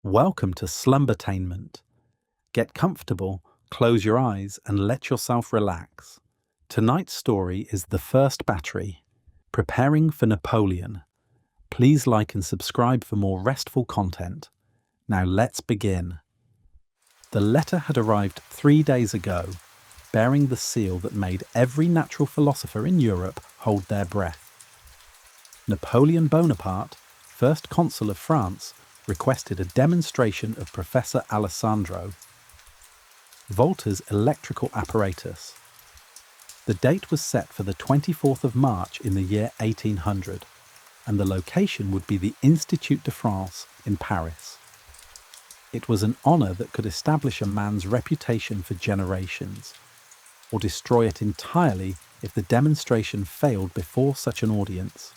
Welcome to Slumbertainment. Get comfortable, close your eyes, and let yourself relax. Tonight's story is The First Battery, Preparing for Napoleon. Please like and subscribe for more restful content. Now let's begin. The letter had arrived 3 days ago, bearing the seal that made every natural philosopher in Europe hold their breath. Napoleon Bonaparte, first consul of France, requested a demonstration of Professor Alessandro Volta's electrical apparatus. The date was set for the 24th of March in the year 1800, and the location would be the Institut de France in Paris. It was an honour that could establish a man's reputation for generations, or destroy it entirely if the demonstration failed before such an audience.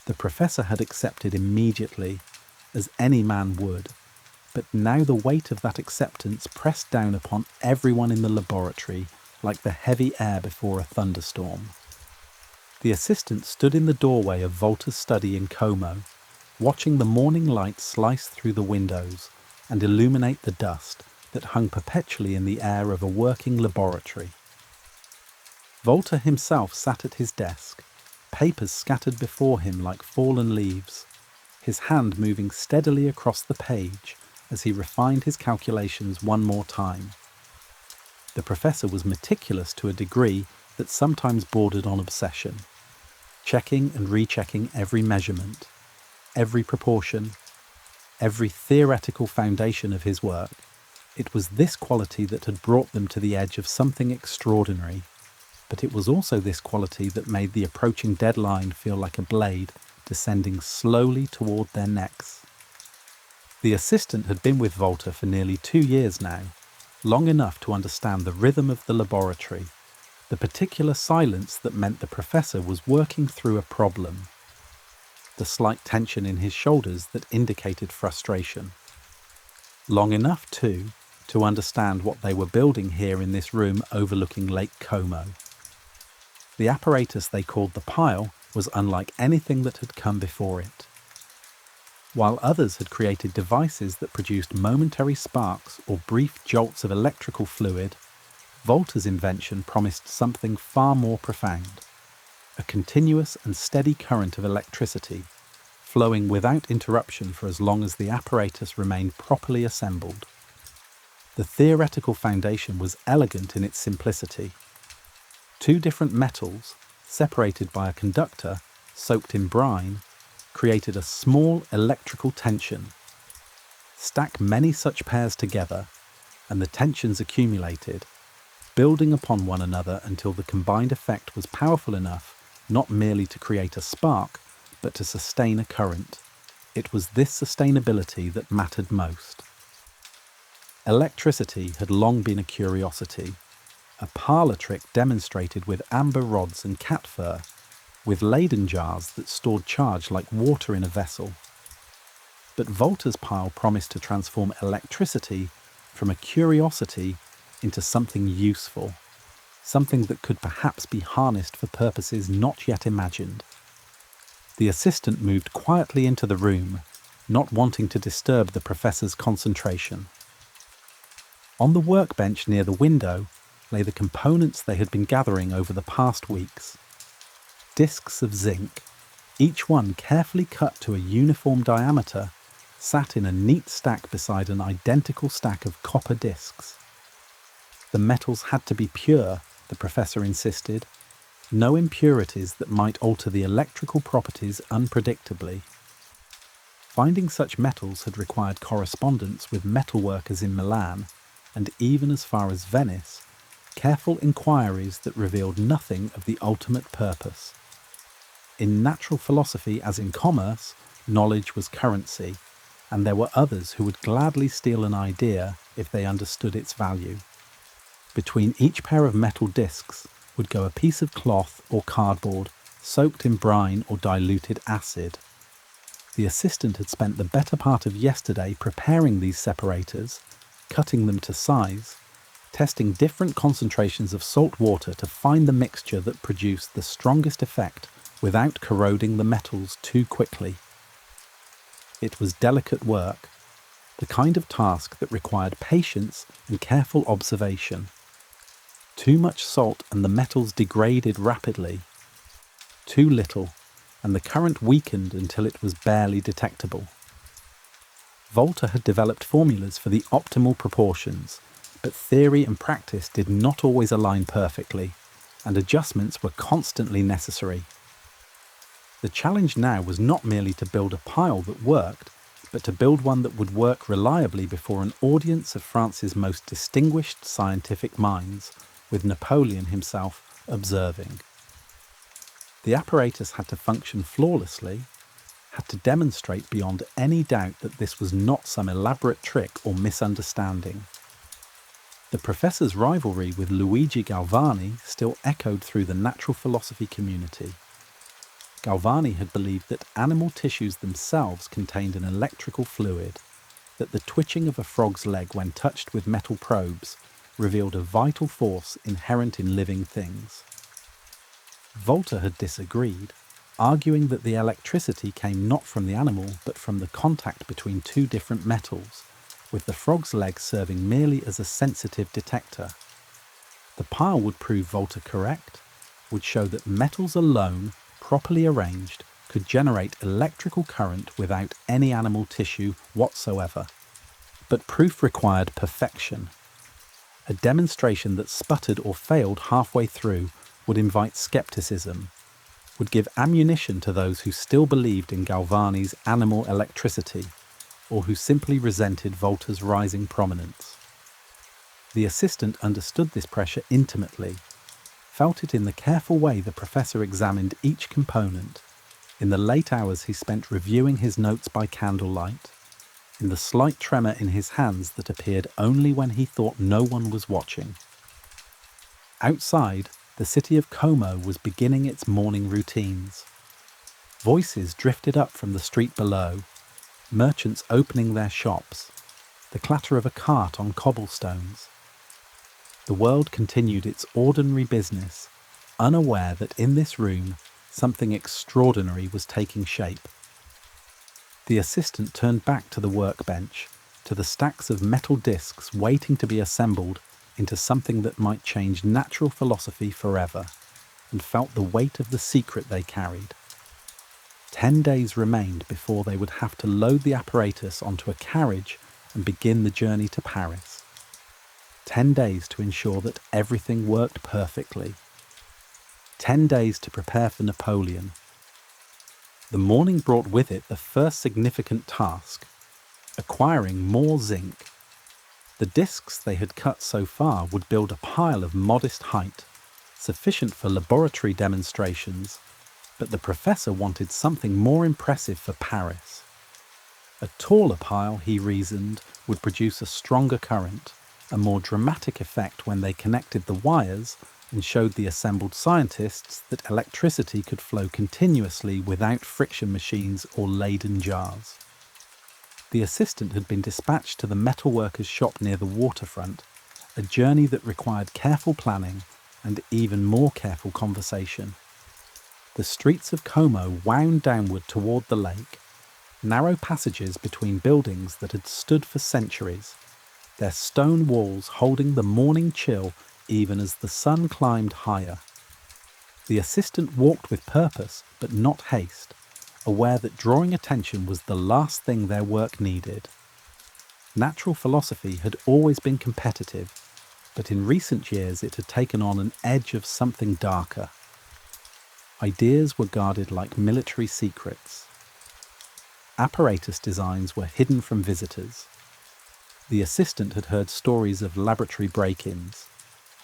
The professor had accepted immediately, as any man would, but now the weight of that acceptance pressed down upon everyone in the laboratory like the heavy air before a thunderstorm. The assistant stood in the doorway of Volta's study in Como, watching the morning light slice through the windows and illuminate the dust that hung perpetually in the air of a working laboratory. Volta himself sat at his desk, papers scattered before him like fallen leaves, his hand moving steadily across the page as he refined his calculations one more time. The professor was meticulous to a degree that sometimes bordered on obsession, checking and rechecking every measurement, every proportion, every theoretical foundation of his work. It was this quality that had brought them to the edge of something extraordinary, but it was also this quality that made the approaching deadline feel like a blade descending slowly toward their necks. The assistant had been with Volta for nearly 2 years now, long enough to understand the rhythm of the laboratory, the particular silence that meant the professor was working through a problem, the slight tension in his shoulders that indicated frustration. Long enough, too, to understand what they were building here in this room overlooking Lake Como. The apparatus they called the pile was unlike anything that had come before it. While others had created devices that produced momentary sparks or brief jolts of electrical fluid, Volta's invention promised something far more profound: a continuous and steady current of electricity, flowing without interruption for as long as the apparatus remained properly assembled. The theoretical foundation was elegant in its simplicity. 2 different metals, separated by a conductor soaked in brine, created a small electrical tension. Stack many such pairs together, and the tensions accumulated, building upon one another until the combined effect was powerful enough not merely to create a spark, but to sustain a current. It was this sustainability that mattered most. Electricity had long been a curiosity, a parlour trick demonstrated with amber rods and cat fur, with Leyden jars that stored charge like water in a vessel. But Volta's pile promised to transform electricity from a curiosity into something useful, something that could perhaps be harnessed for purposes not yet imagined. The assistant moved quietly into the room, not wanting to disturb the professor's concentration. On the workbench near the window lay the components they had been gathering over the past weeks. Discs of zinc, each one carefully cut to a uniform diameter, sat in a neat stack beside an identical stack of copper discs. The metals had to be pure, the professor insisted, no impurities that might alter the electrical properties unpredictably. Finding such metals had required correspondence with metalworkers in Milan, and even as far as Venice, careful inquiries that revealed nothing of the ultimate purpose. In natural philosophy, as in commerce, knowledge was currency, and there were others who would gladly steal an idea if they understood its value. Between each pair of metal discs would go a piece of cloth or cardboard soaked in brine or diluted acid. The assistant had spent the better part of yesterday preparing these separators, cutting them to size, testing different concentrations of salt water to find the mixture that produced the strongest effect without corroding the metals too quickly. It was delicate work, the kind of task that required patience and careful observation. Too much salt and the metals degraded rapidly. Too little, and the current weakened until it was barely detectable. Volta had developed formulas for the optimal proportions, but theory and practice did not always align perfectly, and adjustments were constantly necessary. The challenge now was not merely to build a pile that worked, but to build one that would work reliably before an audience of France's most distinguished scientific minds, with Napoleon himself observing. The apparatus had to function flawlessly, had to demonstrate beyond any doubt that this was not some elaborate trick or misunderstanding. The professor's rivalry with Luigi Galvani still echoed through the natural philosophy community. Galvani had believed that animal tissues themselves contained an electrical fluid, that the twitching of a frog's leg when touched with metal probes revealed a vital force inherent in living things. Volta had disagreed, arguing that the electricity came not from the animal but from the contact between two different metals, with the frog's leg serving merely as a sensitive detector. The pile would prove Volta correct, would show that metals alone, properly arranged, could generate electrical current without any animal tissue whatsoever. But proof required perfection. A demonstration that sputtered or failed halfway through would invite skepticism, would give ammunition to those who still believed in Galvani's animal electricity, or who simply resented Volta's rising prominence. The assistant understood this pressure intimately, felt it in the careful way the professor examined each component, in the late hours he spent reviewing his notes by candlelight, in the slight tremor in his hands that appeared only when he thought no one was watching. Outside, the city of Como was beginning its morning routines. Voices drifted up from the street below, merchants opening their shops, the clatter of a cart on cobblestones. The world continued its ordinary business, unaware that in this room something extraordinary was taking shape. The assistant turned back to the workbench, to the stacks of metal discs waiting to be assembled into something that might change natural philosophy forever, and felt the weight of the secret they carried. 10 days remained before they would have to load the apparatus onto a carriage and begin the journey to Paris. 10 days to ensure that everything worked perfectly. 10 days to prepare for Napoleon. The morning brought with it the first significant task, acquiring more zinc. The discs they had cut so far would build a pile of modest height, sufficient for laboratory demonstrations, but the professor wanted something more impressive for Paris. A taller pile, he reasoned, would produce a stronger current, a more dramatic effect when they connected the wires and showed the assembled scientists that electricity could flow continuously without friction machines or Leyden jars. The assistant had been dispatched to the metalworker's shop near the waterfront, a journey that required careful planning and even more careful conversation. The streets of Como wound downward toward the lake, narrow passages between buildings that had stood for centuries, their stone walls holding the morning chill even as the sun climbed higher. The assistant walked with purpose, but not haste, aware that drawing attention was the last thing their work needed. Natural philosophy had always been competitive, but in recent years it had taken on an edge of something darker. Ideas were guarded like military secrets. Apparatus designs were hidden from visitors. The assistant had heard stories of laboratory break-ins,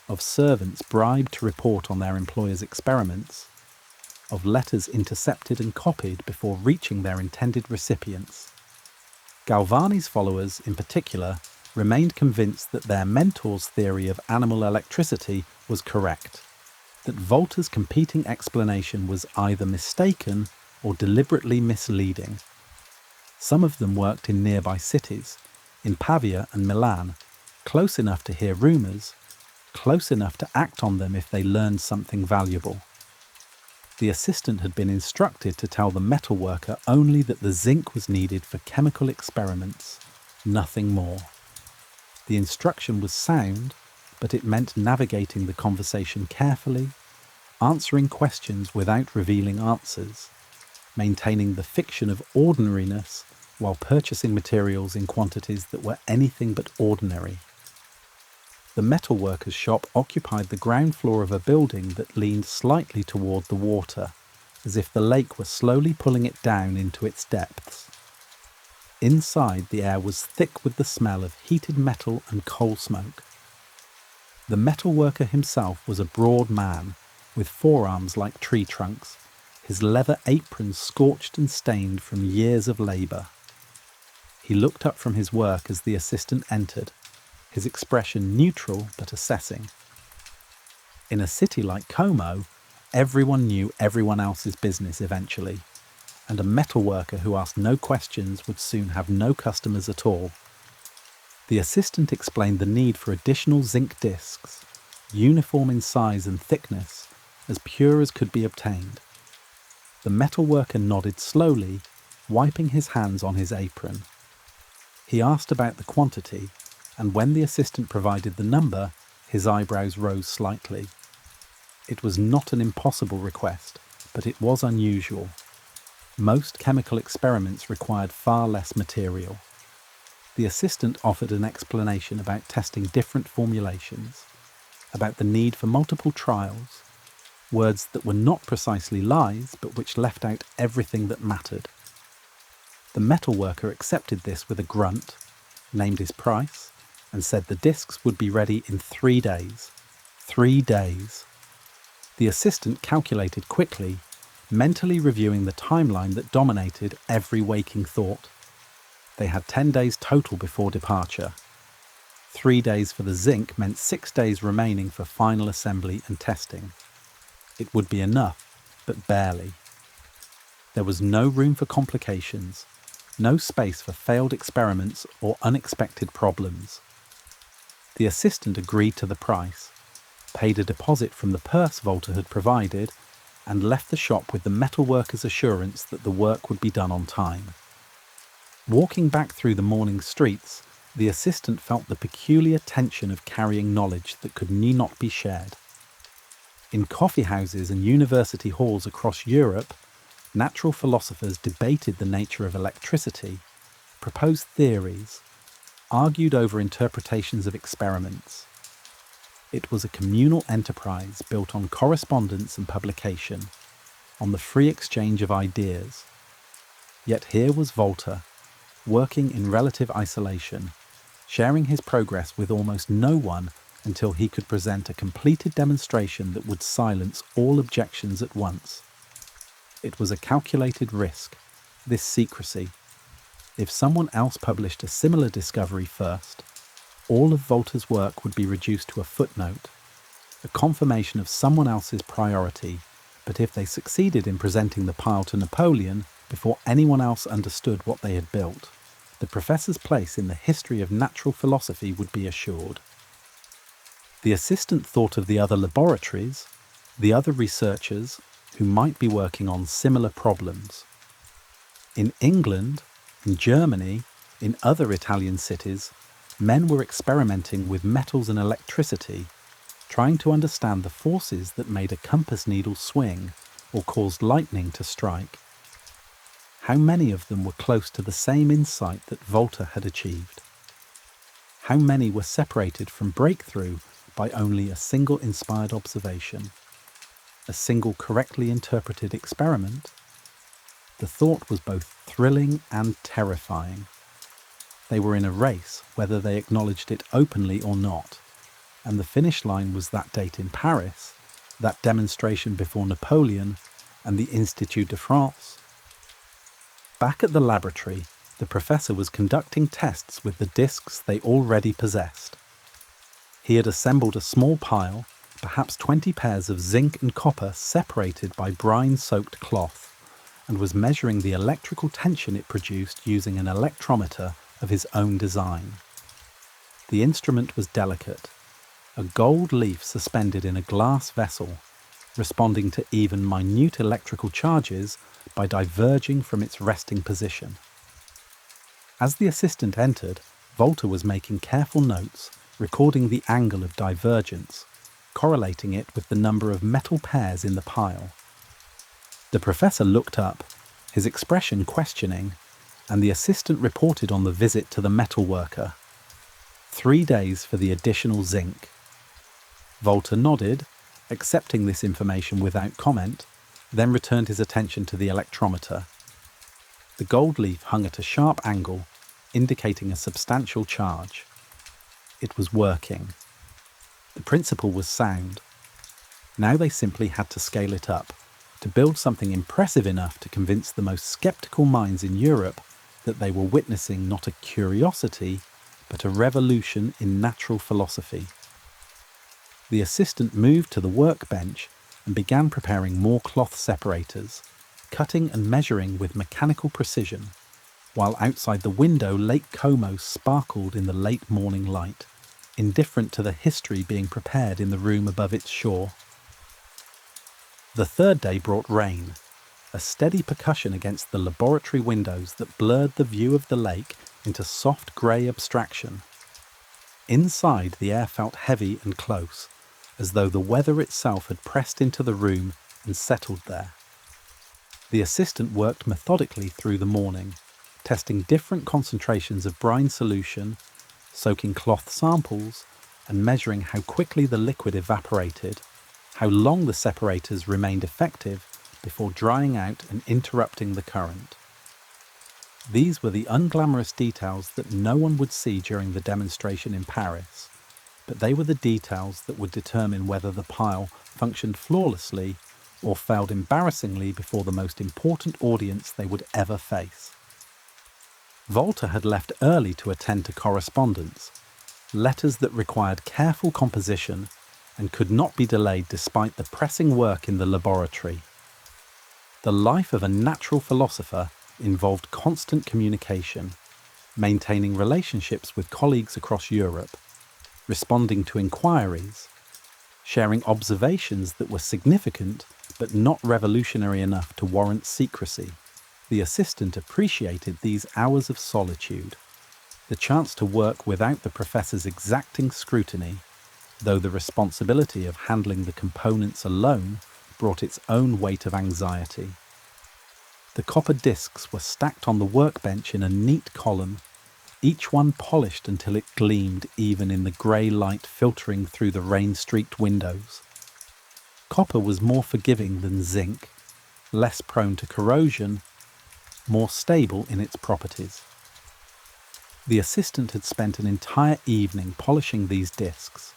of servants bribed to report on their employers' experiments, of letters intercepted and copied before reaching their intended recipients. Galvani's followers, in particular, remained convinced that their mentor's theory of animal electricity was correct, that Volta's competing explanation was either mistaken or deliberately misleading. Some of them worked in nearby cities, in Pavia and Milan, close enough to hear rumours, close enough to act on them if they learned something valuable. The assistant had been instructed to tell the metalworker only that the zinc was needed for chemical experiments, nothing more. The instruction was sound, but it meant navigating the conversation carefully, answering questions without revealing answers, maintaining the fiction of ordinariness while purchasing materials in quantities that were anything but ordinary. The metalworker's shop occupied the ground floor of a building that leaned slightly toward the water, as if the lake were slowly pulling it down into its depths. Inside, the air was thick with the smell of heated metal and coal smoke. The metalworker himself was a broad man, with forearms like tree trunks, his leather apron scorched and stained from years of labour. He looked up from his work as the assistant entered, his expression neutral but assessing. In a city like Como, everyone knew everyone else's business eventually, and a metalworker who asked no questions would soon have no customers at all. The assistant explained the need for additional zinc discs, uniform in size and thickness, as pure as could be obtained. The metalworker nodded slowly, wiping his hands on his apron. He asked about the quantity, and when the assistant provided the number, his eyebrows rose slightly. It was not an impossible request, but it was unusual. Most chemical experiments required far less material. The assistant offered an explanation about testing different formulations, about the need for multiple trials, words that were not precisely lies, but which left out everything that mattered. The metalworker accepted this with a grunt, named his price, and said the discs would be ready in 3 days. 3 days. The assistant calculated quickly, mentally reviewing the timeline that dominated every waking thought. They had 10 days total before departure. 3 days for the zinc meant 6 days remaining for final assembly and testing. It would be enough, but barely. There was no room for complications, no space for failed experiments or unexpected problems. The assistant agreed to the price, paid a deposit from the purse Volta had provided, and left the shop with the metalworker's assurance that the work would be done on time. Walking back through the morning streets, the assistant felt the peculiar tension of carrying knowledge that could need not be shared. In coffee houses and university halls across Europe, natural philosophers debated the nature of electricity, proposed theories, argued over interpretations of experiments. It was a communal enterprise built on correspondence and publication, on the free exchange of ideas. Yet here was Volta, working in relative isolation, sharing his progress with almost no one until he could present a completed demonstration that would silence all objections at once. It was a calculated risk, this secrecy. If someone else published a similar discovery first, all of Volta's work would be reduced to a footnote, a confirmation of someone else's priority, but if they succeeded in presenting the pile to Napoleon before anyone else understood what they had built, the professor's place in the history of natural philosophy would be assured. The assistant thought of the other laboratories, the other researchers who might be working on similar problems. In England, in Germany, in other Italian cities, men were experimenting with metals and electricity, trying to understand the forces that made a compass needle swing or caused lightning to strike. How many of them were close to the same insight that Volta had achieved? How many were separated from breakthrough by only a single inspired observation, a single correctly interpreted experiment? The thought was both thrilling and terrifying. They were in a race, whether they acknowledged it openly or not, and the finish line was that date in Paris, that demonstration before Napoleon and the Institut de France. Back at the laboratory, the professor was conducting tests with the discs they already possessed. He had assembled a small pile, perhaps 20 pairs of zinc and copper separated by brine-soaked cloth, and was measuring the electrical tension it produced using an electrometer of his own design. The instrument was delicate, a gold leaf suspended in a glass vessel, responding to even minute electrical charges by diverging from its resting position. As the assistant entered, Volta was making careful notes, recording the angle of divergence, correlating it with the number of metal pairs in the pile. The professor looked up, his expression questioning, and the assistant reported on the visit to the metalworker. 3 days for the additional zinc. Volta nodded, accepting this information without comment, then returned his attention to the electrometer. The gold leaf hung at a sharp angle, indicating a substantial charge. It was working. The principle was sound. Now they simply had to scale it up, to build something impressive enough to convince the most skeptical minds in Europe that they were witnessing not a curiosity, but a revolution in natural philosophy. The assistant moved to the workbench and began preparing more cloth separators, cutting and measuring with mechanical precision, while outside the window Lake Como sparkled in the late morning light, indifferent to the history being prepared in the room above its shore. The third day brought rain, a steady percussion against the laboratory windows that blurred the view of the lake into soft grey abstraction. Inside, the air felt heavy and close, as though the weather itself had pressed into the room and settled there. The assistant worked methodically through the morning, testing different concentrations of brine solution, soaking cloth samples, and measuring how quickly the liquid evaporated, how long the separators remained effective before drying out and interrupting the current. These were the unglamorous details that no one would see during the demonstration in Paris, but they were the details that would determine whether the pile functioned flawlessly or failed embarrassingly before the most important audience they would ever face. Volta had left early to attend to correspondence, letters that required careful composition and could not be delayed despite the pressing work in the laboratory. The life of a natural philosopher involved constant communication, maintaining relationships with colleagues across Europe, responding to inquiries, sharing observations that were significant but not revolutionary enough to warrant secrecy. The assistant appreciated these hours of solitude, the chance to work without the professor's exacting scrutiny, though the responsibility of handling the components alone brought its own weight of anxiety. The copper discs were stacked on the workbench in a neat column, each one polished until it gleamed even in the grey light filtering through the rain-streaked windows. Copper was more forgiving than zinc, less prone to corrosion, more stable in its properties. The assistant had spent an entire evening polishing these discs,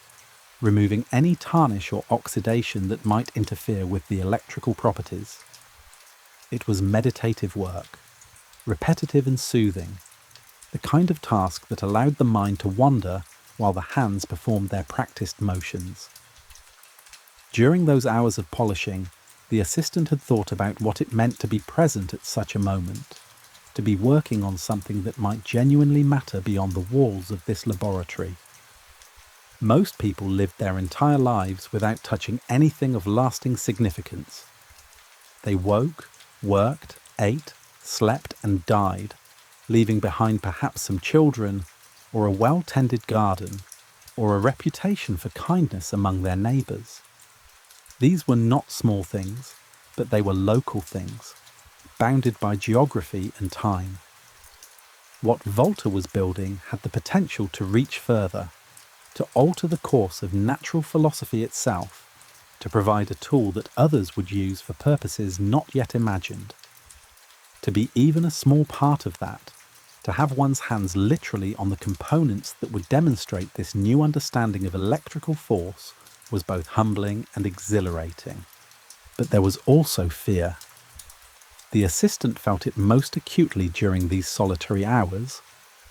removing any tarnish or oxidation that might interfere with the electrical properties. It was meditative work, repetitive and soothing, the kind of task that allowed the mind to wander while the hands performed their practiced motions. During those hours of polishing, the assistant had thought about what it meant to be present at such a moment, to be working on something that might genuinely matter beyond the walls of this laboratory. Most people lived their entire lives without touching anything of lasting significance. They woke, worked, ate, slept and died, leaving behind perhaps some children, or a well-tended garden, or a reputation for kindness among their neighbours. These were not small things, but they were local things, bounded by geography and time. What Volta was building had the potential to reach further, to alter the course of natural philosophy itself, to provide a tool that others would use for purposes not yet imagined. To be even a small part of that, to have one's hands literally on the components that would demonstrate this new understanding of electrical force, was both humbling and exhilarating. But there was also fear. The assistant felt it most acutely during these solitary hours,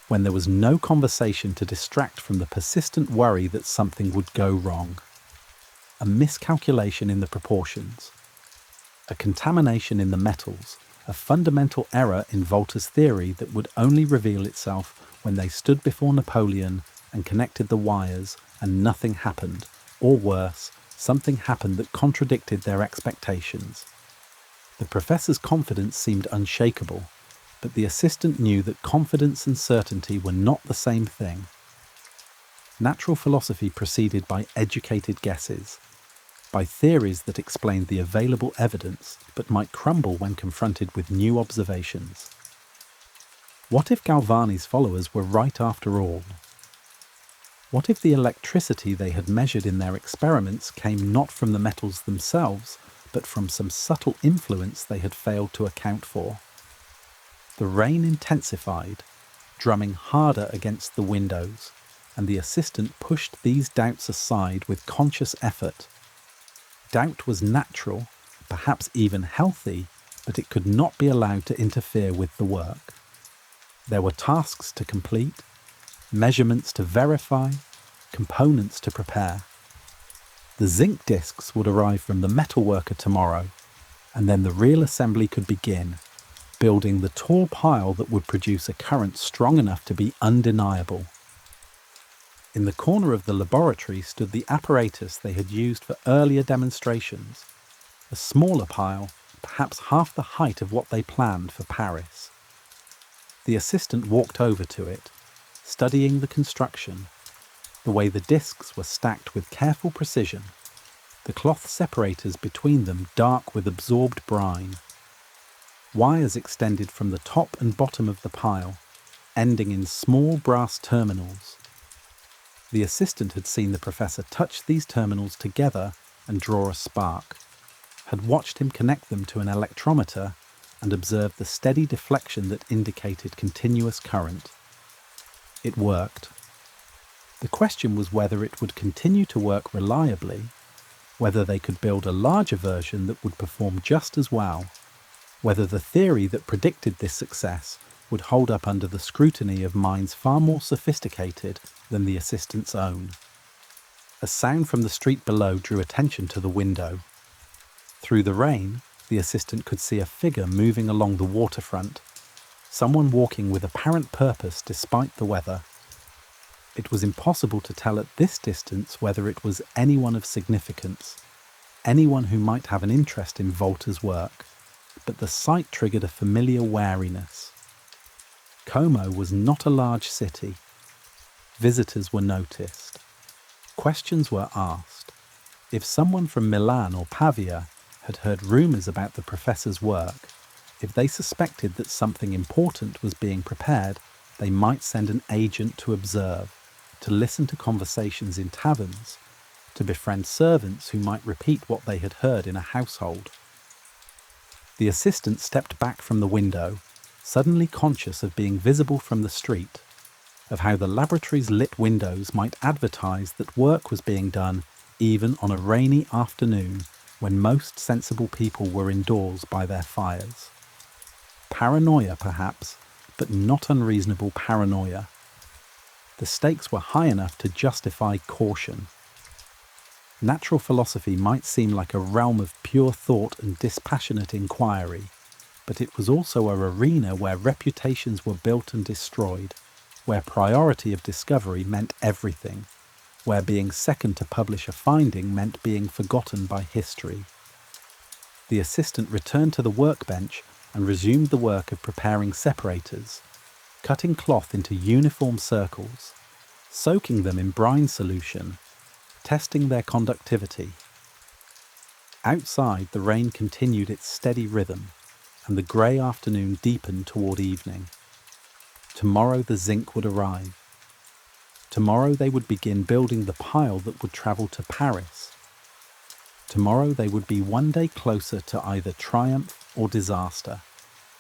when there was no conversation to distract from the persistent worry that something would go wrong. A miscalculation in the proportions, a contamination in the metals, a fundamental error in Volta's theory that would only reveal itself when they stood before Napoleon and connected the wires and nothing happened, or worse, something happened that contradicted their expectations. The professor's confidence seemed unshakable, But the assistant knew that confidence and certainty were not the same thing. Natural philosophy proceeded by educated guesses, by theories that explained the available evidence but might crumble when confronted with new observations. What if Galvani's followers were right after all? What if the electricity they had measured in their experiments came not from the metals themselves, but from some subtle influence they had failed to account for? The rain intensified, drumming harder against the windows, and the assistant pushed these doubts aside with conscious effort. Doubt was natural, perhaps even healthy, but it could not be allowed to interfere with the work. There were tasks to complete, measurements to verify, components to prepare. The zinc discs would arrive from the metalworker tomorrow, and then the real assembly could begin, building the tall pile that would produce a current strong enough to be undeniable. In the corner of the laboratory stood the apparatus they had used for earlier demonstrations, a smaller pile, perhaps half the height of what they planned for Paris. The assistant walked over to it, studying the construction, the way the discs were stacked with careful precision, the cloth separators between them dark with absorbed brine. Wires extended from the top and bottom of the pile, ending in small brass terminals. The assistant had seen the professor touch these terminals together and draw a spark, had watched him connect them to an electrometer and observed the steady deflection that indicated continuous current. It worked. The question was whether it would continue to work reliably, whether they could build a larger version that would perform just as well, whether the theory that predicted this success would hold up under the scrutiny of minds far more sophisticated than the assistant's own. A sound from the street below drew attention to the window. Through the rain, the assistant could see a figure moving along the waterfront, someone walking with apparent purpose despite the weather. It was impossible to tell at this distance whether it was anyone of significance, anyone who might have an interest in Volta's work, but the sight triggered a familiar wariness. Como was not a large city. Visitors were noticed. Questions were asked. If someone from Milan or Pavia had heard rumours about the professor's work, if they suspected that something important was being prepared, they might send an agent to observe, to listen to conversations in taverns, to befriend servants who might repeat what they had heard in a household. The assistant stepped back from the window, suddenly conscious of being visible from the street, of how the laboratory's lit windows might advertise that work was being done even on a rainy afternoon when most sensible people were indoors by their fires. Paranoia, perhaps, but not unreasonable paranoia. The stakes were high enough to justify caution. Natural philosophy might seem like a realm of pure thought and dispassionate inquiry, but it was also a arena where reputations were built and destroyed, where priority of discovery meant everything, where being second to publish a finding meant being forgotten by history. The assistant returned to the workbench and resumed the work of preparing separators, cutting cloth into uniform circles, soaking them in brine solution, testing their conductivity. Outside, the rain continued its steady rhythm, and the grey afternoon deepened toward evening. Tomorrow the zinc would arrive. Tomorrow they would begin building the pile that would travel to Paris. Tomorrow they would be one day closer to either triumph or disaster,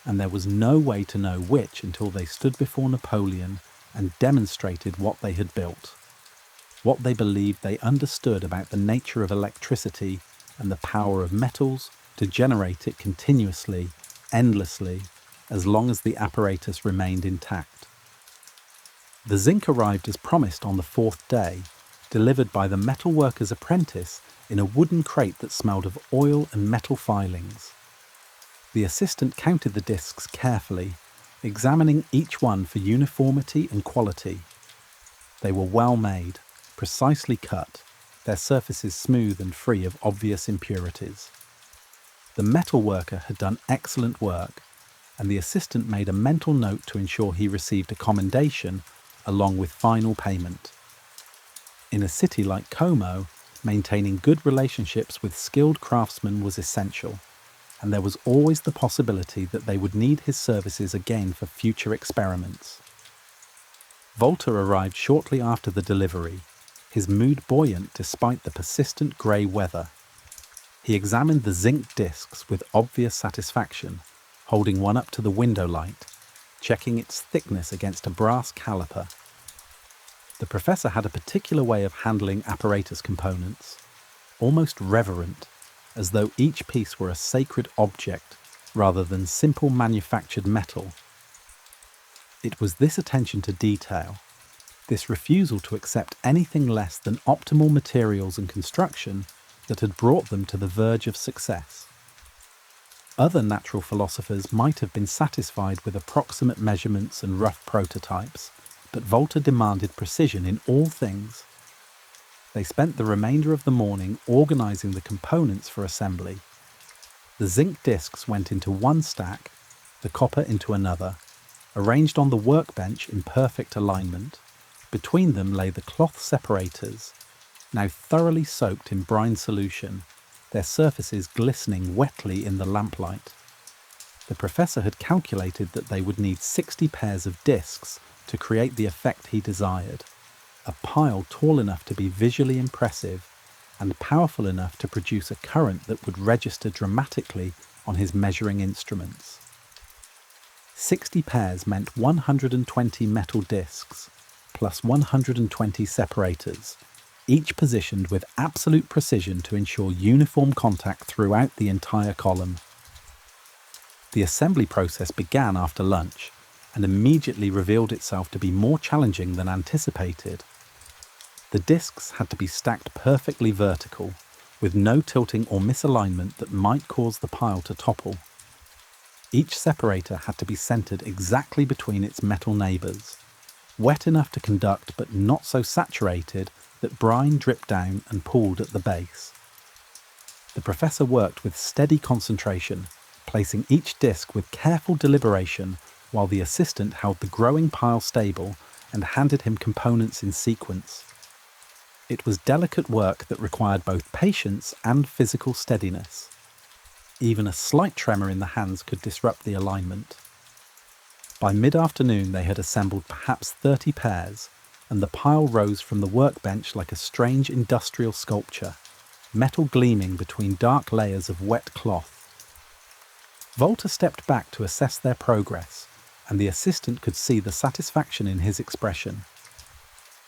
and there was no way to know which until they stood before Napoleon and demonstrated what they had built, what they believed they understood about the nature of electricity and the power of metals to generate it continuously, endlessly, as long as the apparatus remained intact. The zinc arrived as promised on the fourth day, delivered by the metalworker's apprentice in a wooden crate that smelled of oil and metal filings. The assistant counted the discs carefully, examining each one for uniformity and quality. They were well made, precisely cut, their surfaces smooth and free of obvious impurities. The metalworker had done excellent work, and the assistant made a mental note to ensure he received a commendation along with final payment. In a city like Como, maintaining good relationships with skilled craftsmen was essential, and there was always the possibility that they would need his services again for future experiments. Volta arrived shortly after the delivery, his mood buoyant despite the persistent grey weather. He examined the zinc discs with obvious satisfaction, holding one up to the window light, checking its thickness against a brass caliper. The professor had a particular way of handling apparatus components, almost reverent, as though each piece were a sacred object rather than simple manufactured metal. It was this attention to detail, this refusal to accept anything less than optimal materials and construction, that had brought them to the verge of success. Other natural philosophers might have been satisfied with approximate measurements and rough prototypes, but Volta demanded precision in all things. They spent the remainder of the morning organising the components for assembly. The zinc discs went into one stack, the copper into another, arranged on the workbench in perfect alignment. Between them lay the cloth separators, now thoroughly soaked in brine solution, their surfaces glistening wetly in the lamplight. The professor had calculated that they would need 60 pairs of discs to create the effect he desired, a pile tall enough to be visually impressive and powerful enough to produce a current that would register dramatically on his measuring instruments. 60 pairs meant 120 metal discs, plus 120 separators, each positioned with absolute precision to ensure uniform contact throughout the entire column. The assembly process began after lunch and immediately revealed itself to be more challenging than anticipated. The discs had to be stacked perfectly vertical, with no tilting or misalignment that might cause the pile to topple. Each separator had to be centered exactly between its metal neighbors, wet enough to conduct but not so saturated that brine dripped down and pooled at the base. The professor worked with steady concentration, placing each disc with careful deliberation while the assistant held the growing pile stable and handed him components in sequence. It was delicate work that required both patience and physical steadiness. Even a slight tremor in the hands could disrupt the alignment. By mid-afternoon they had assembled perhaps 30 pairs, and the pile rose from the workbench like a strange industrial sculpture, metal gleaming between dark layers of wet cloth. Volta stepped back to assess their progress, and the assistant could see the satisfaction in his expression.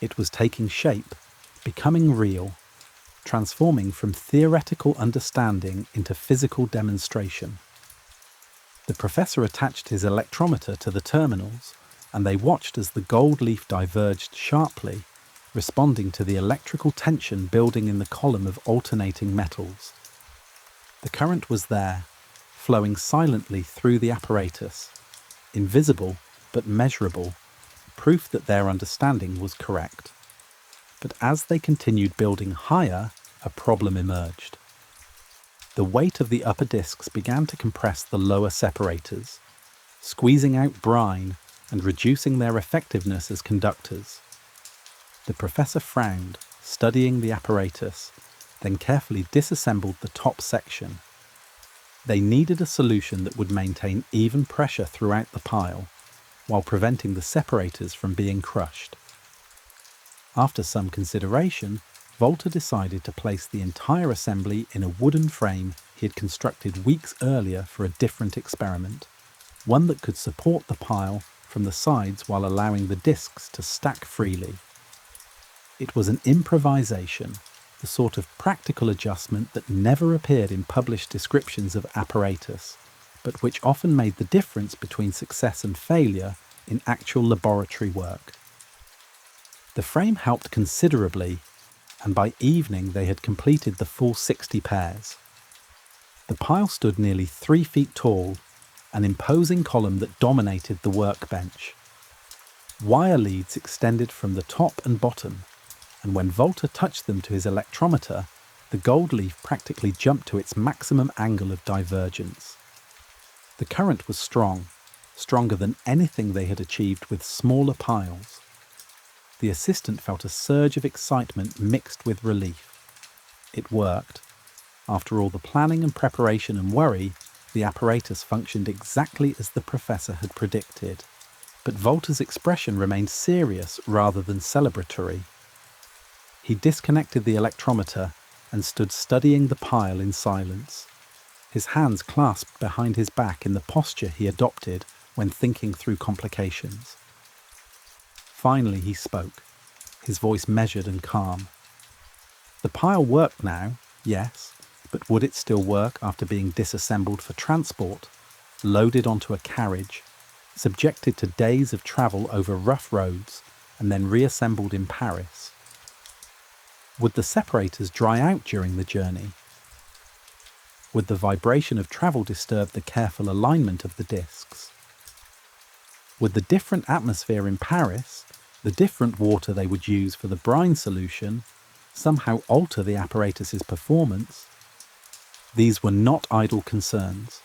It was taking shape, becoming real, transforming from theoretical understanding into physical demonstration. The professor attached his electrometer to the terminals, and they watched as the gold leaf diverged sharply, responding to the electrical tension building in the column of alternating metals. The current was there, flowing silently through the apparatus, invisible but measurable, proof that their understanding was correct. But as they continued building higher, a problem emerged. The weight of the upper discs began to compress the lower separators, squeezing out brine and reducing their effectiveness as conductors. The professor frowned, studying the apparatus, then carefully disassembled the top section. They needed a solution that would maintain even pressure throughout the pile, while preventing the separators from being crushed. After some consideration, Volta decided to place the entire assembly in a wooden frame he had constructed weeks earlier for a different experiment, one that could support the pile from the sides while allowing the discs to stack freely. It was an improvisation, the sort of practical adjustment that never appeared in published descriptions of apparatus, but which often made the difference between success and failure in actual laboratory work. The frame helped considerably, and by evening they had completed the full 60 pairs. The pile stood nearly 3 feet tall, an imposing column that dominated the workbench. Wire leads extended from the top and bottom, and when Volta touched them to his electrometer, the gold leaf practically jumped to its maximum angle of divergence. The current was strong, stronger than anything they had achieved with smaller piles. The assistant felt a surge of excitement mixed with relief. It worked. After all the planning and preparation and worry, the apparatus functioned exactly as the professor had predicted. But Volta's expression remained serious rather than celebratory. He disconnected the electrometer and stood studying the pile in silence, his hands clasped behind his back in the posture he adopted when thinking through complications. Finally he spoke, his voice measured and calm. The pile worked now, yes, but would it still work after being disassembled for transport, loaded onto a carriage, subjected to days of travel over rough roads, and then reassembled in Paris? Would the separators dry out during the journey? Would the vibration of travel disturb the careful alignment of the discs? Would the different atmosphere in Paris, the different water they would use for the brine solution, somehow alter the apparatus's performance? These were not idle concerns.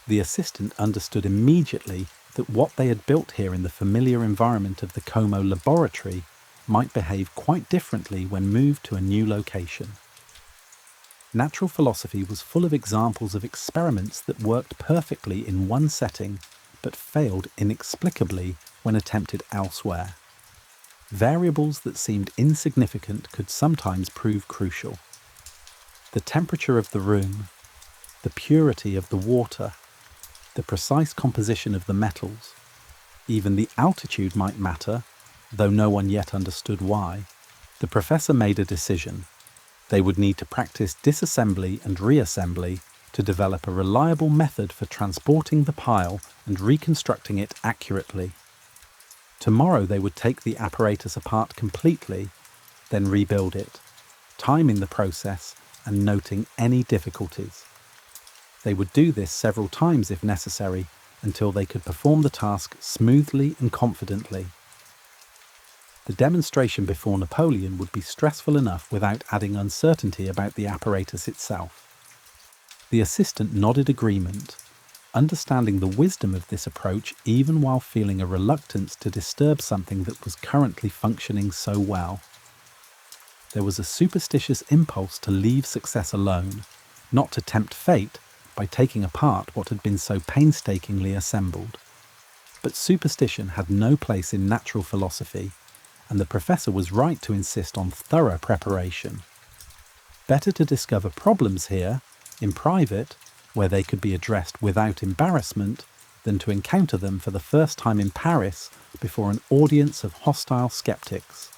The assistant understood immediately that what they had built here in the familiar environment of the Como laboratory might behave quite differently when moved to a new location. Natural philosophy was full of examples of experiments that worked perfectly in one setting but failed inexplicably when attempted elsewhere. Variables that seemed insignificant could sometimes prove crucial. The temperature of the room, the purity of the water, the precise composition of the metals, even the altitude might matter, though no one yet understood why. The professor made a decision. They would need to practice disassembly and reassembly to develop a reliable method for transporting the pile and reconstructing it accurately. Tomorrow they would take the apparatus apart completely, then rebuild it, timing the process and noting any difficulties. They would do this several times if necessary until they could perform the task smoothly and confidently. The demonstration before Napoleon would be stressful enough without adding uncertainty about the apparatus itself. The assistant nodded agreement, understanding the wisdom of this approach even while feeling a reluctance to disturb something that was currently functioning so well. There was a superstitious impulse to leave success alone, not to tempt fate by taking apart what had been so painstakingly assembled. But superstition had no place in natural philosophy, and the professor was right to insist on thorough preparation. Better to discover problems here, in private, where they could be addressed without embarrassment, than to encounter them for the first time in Paris before an audience of hostile skeptics.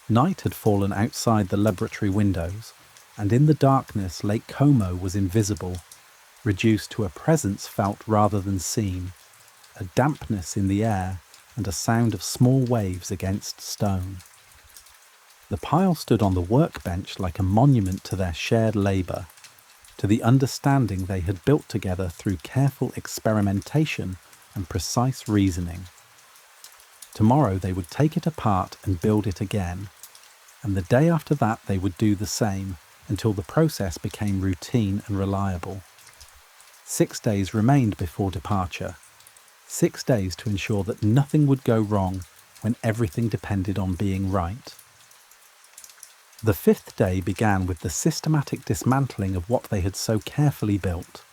Night had fallen outside the laboratory windows, and in the darkness Lake Como was invisible, reduced to a presence felt rather than seen, a dampness in the air, and a sound of small waves against stone. The pile stood on the workbench like a monument to their shared labour, to the understanding they had built together through careful experimentation and precise reasoning. Tomorrow they would take it apart and build it again, and the day after that they would do the same until the process became routine and reliable. 6 days remained before departure. 6 days to ensure that nothing would go wrong when everything depended on being right. The 5th day began with the systematic dismantling of what they had so carefully built.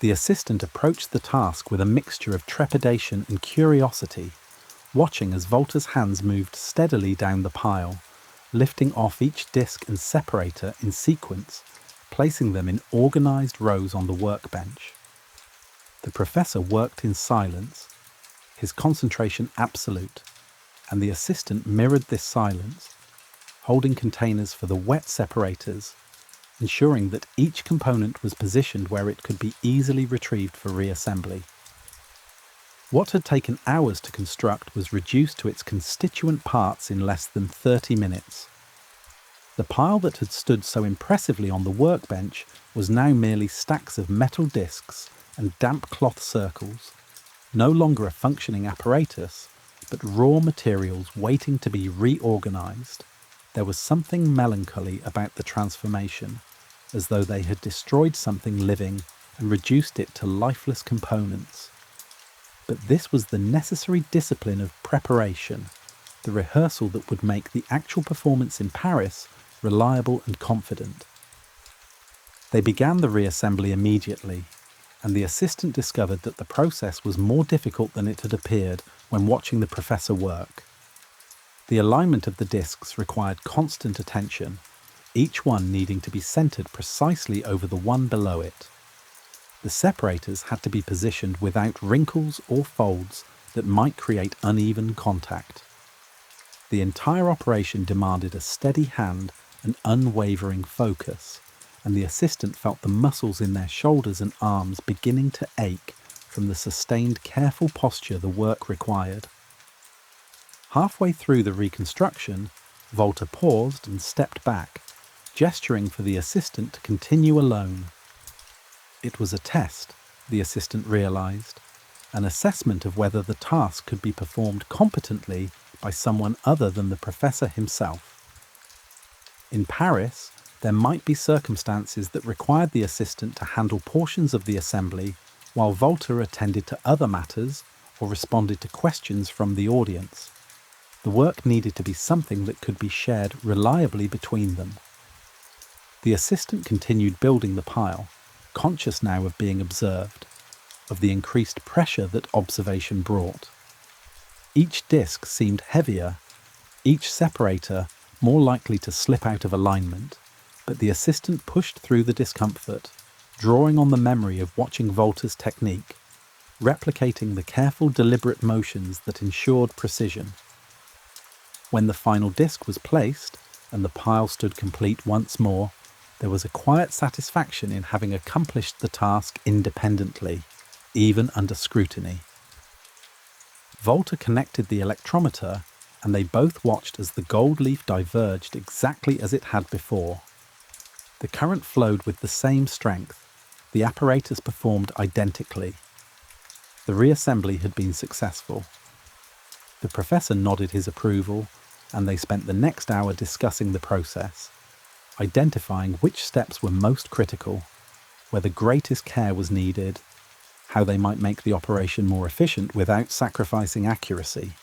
The assistant approached the task with a mixture of trepidation and curiosity, watching as Volta's hands moved steadily down the pile, lifting off each disc and separator in sequence, placing them in organized rows on the workbench. The professor worked in silence, his concentration absolute, and the assistant mirrored this silence, holding containers for the wet separators, ensuring that each component was positioned where it could be easily retrieved for reassembly. What had taken hours to construct was reduced to its constituent parts in less than 30 minutes. The pile that had stood so impressively on the workbench was now merely stacks of metal discs and damp cloth circles, no longer a functioning apparatus, but raw materials waiting to be reorganized. There was something melancholy about the transformation, as though they had destroyed something living and reduced it to lifeless components. But this was the necessary discipline of preparation, the rehearsal that would make the actual performance in Paris reliable and confident. They began the reassembly immediately, and the assistant discovered that the process was more difficult than it had appeared when watching the professor work. The alignment of the discs required constant attention, each one needing to be centered precisely over the one below it. The separators had to be positioned without wrinkles or folds that might create uneven contact. The entire operation demanded a steady hand and unwavering focus, and the assistant felt the muscles in their shoulders and arms beginning to ache from the sustained, careful posture the work required. Halfway through the reconstruction, Volta paused and stepped back, gesturing for the assistant to continue alone. It was a test, the assistant realized, an assessment of whether the task could be performed competently by someone other than the professor himself. In Paris, there might be circumstances that required the assistant to handle portions of the assembly while Volta attended to other matters or responded to questions from the audience. The work needed to be something that could be shared reliably between them. The assistant continued building the pile, conscious now of being observed, of the increased pressure that observation brought. Each disc seemed heavier, each separator more likely to slip out of alignment, but the assistant pushed through the discomfort, drawing on the memory of watching Volta's technique, replicating the careful, deliberate motions that ensured precision. When the final disc was placed and the pile stood complete once more, there was a quiet satisfaction in having accomplished the task independently, even under scrutiny. Volta connected the electrometer, and they both watched as the gold leaf diverged exactly as it had before. The current flowed with the same strength. The apparatus performed identically. The reassembly had been successful. The professor nodded his approval, and they spent the next hour discussing the process, identifying which steps were most critical, where the greatest care was needed, how they might make the operation more efficient without sacrificing accuracy.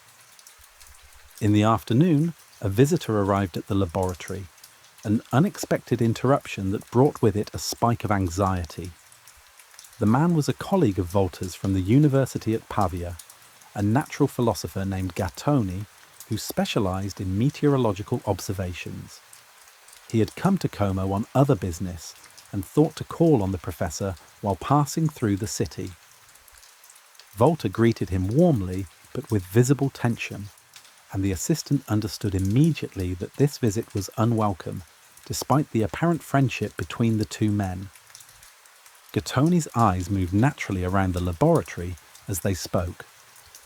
In the afternoon, a visitor arrived at the laboratory, an unexpected interruption that brought with it a spike of anxiety. The man was a colleague of Volta's from the university at Pavia, a natural philosopher named Gattoni, who specialized in meteorological observations. He had come to Como on other business and thought to call on the professor while passing through the city. Volta greeted him warmly but with visible tension, and the assistant understood immediately that this visit was unwelcome, despite the apparent friendship between the two men. Gattoni's eyes moved naturally around the laboratory as they spoke,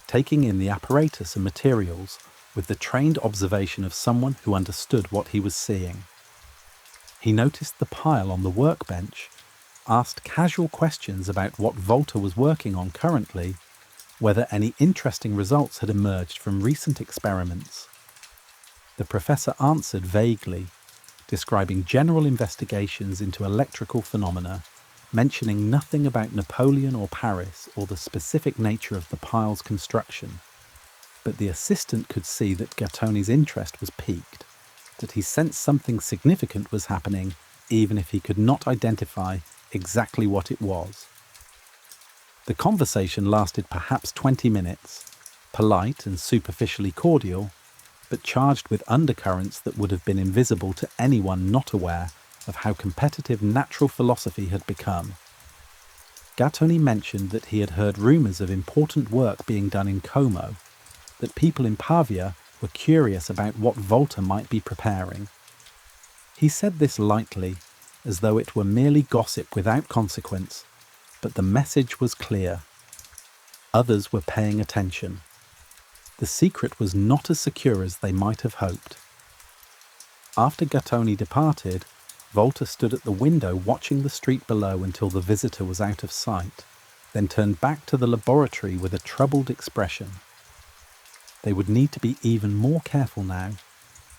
taking in the apparatus and materials with the trained observation of someone who understood what he was seeing. He noticed the pile on the workbench, asked casual questions about what Volta was working on currently, whether any interesting results had emerged from recent experiments. The professor answered vaguely, describing general investigations into electrical phenomena, mentioning nothing about Napoleon or Paris or the specific nature of the pile's construction. But the assistant could see that Gattoni's interest was piqued, that he sensed something significant was happening, even if he could not identify exactly what it was. The conversation lasted perhaps 20 minutes, polite and superficially cordial, but charged with undercurrents that would have been invisible to anyone not aware of how competitive natural philosophy had become. Gattoni mentioned that he had heard rumours of important work being done in Como, that people in Pavia were curious about what Volta might be preparing. He said this lightly, as though it were merely gossip without consequence, but the message was clear. Others were paying attention. The secret was not as secure as they might have hoped. After Gattoni departed, Volta stood at the window watching the street below until the visitor was out of sight, then turned back to the laboratory with a troubled expression. They would need to be even more careful now,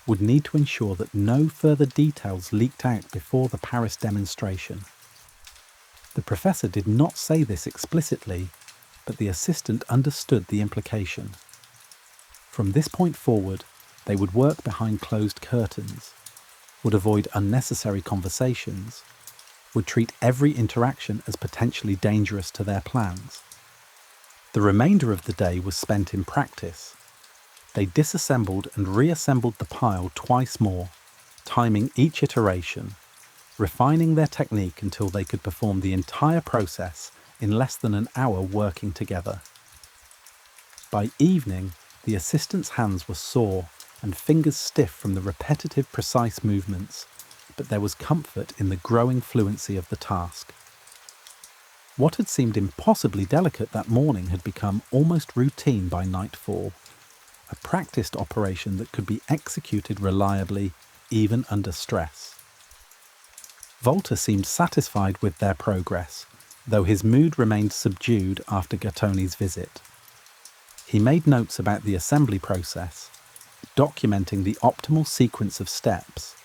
would need to ensure that no further details leaked out before the Paris demonstration. The professor did not say this explicitly, but the assistant understood the implication. From this point forward, they would work behind closed curtains, would avoid unnecessary conversations, would treat every interaction as potentially dangerous to their plans. The remainder of the day was spent in practice. They disassembled and reassembled the pile twice more, timing each iteration, refining their technique until they could perform the entire process in less than an hour working together. By evening, the assistant's hands were sore and fingers stiff from the repetitive, precise movements, but there was comfort in the growing fluency of the task. What had seemed impossibly delicate that morning had become almost routine by nightfall, a practiced operation that could be executed reliably even under stress. Volta seemed satisfied with their progress, though his mood remained subdued after Gattoni's visit. He made notes about the assembly process, documenting the optimal sequence of steps,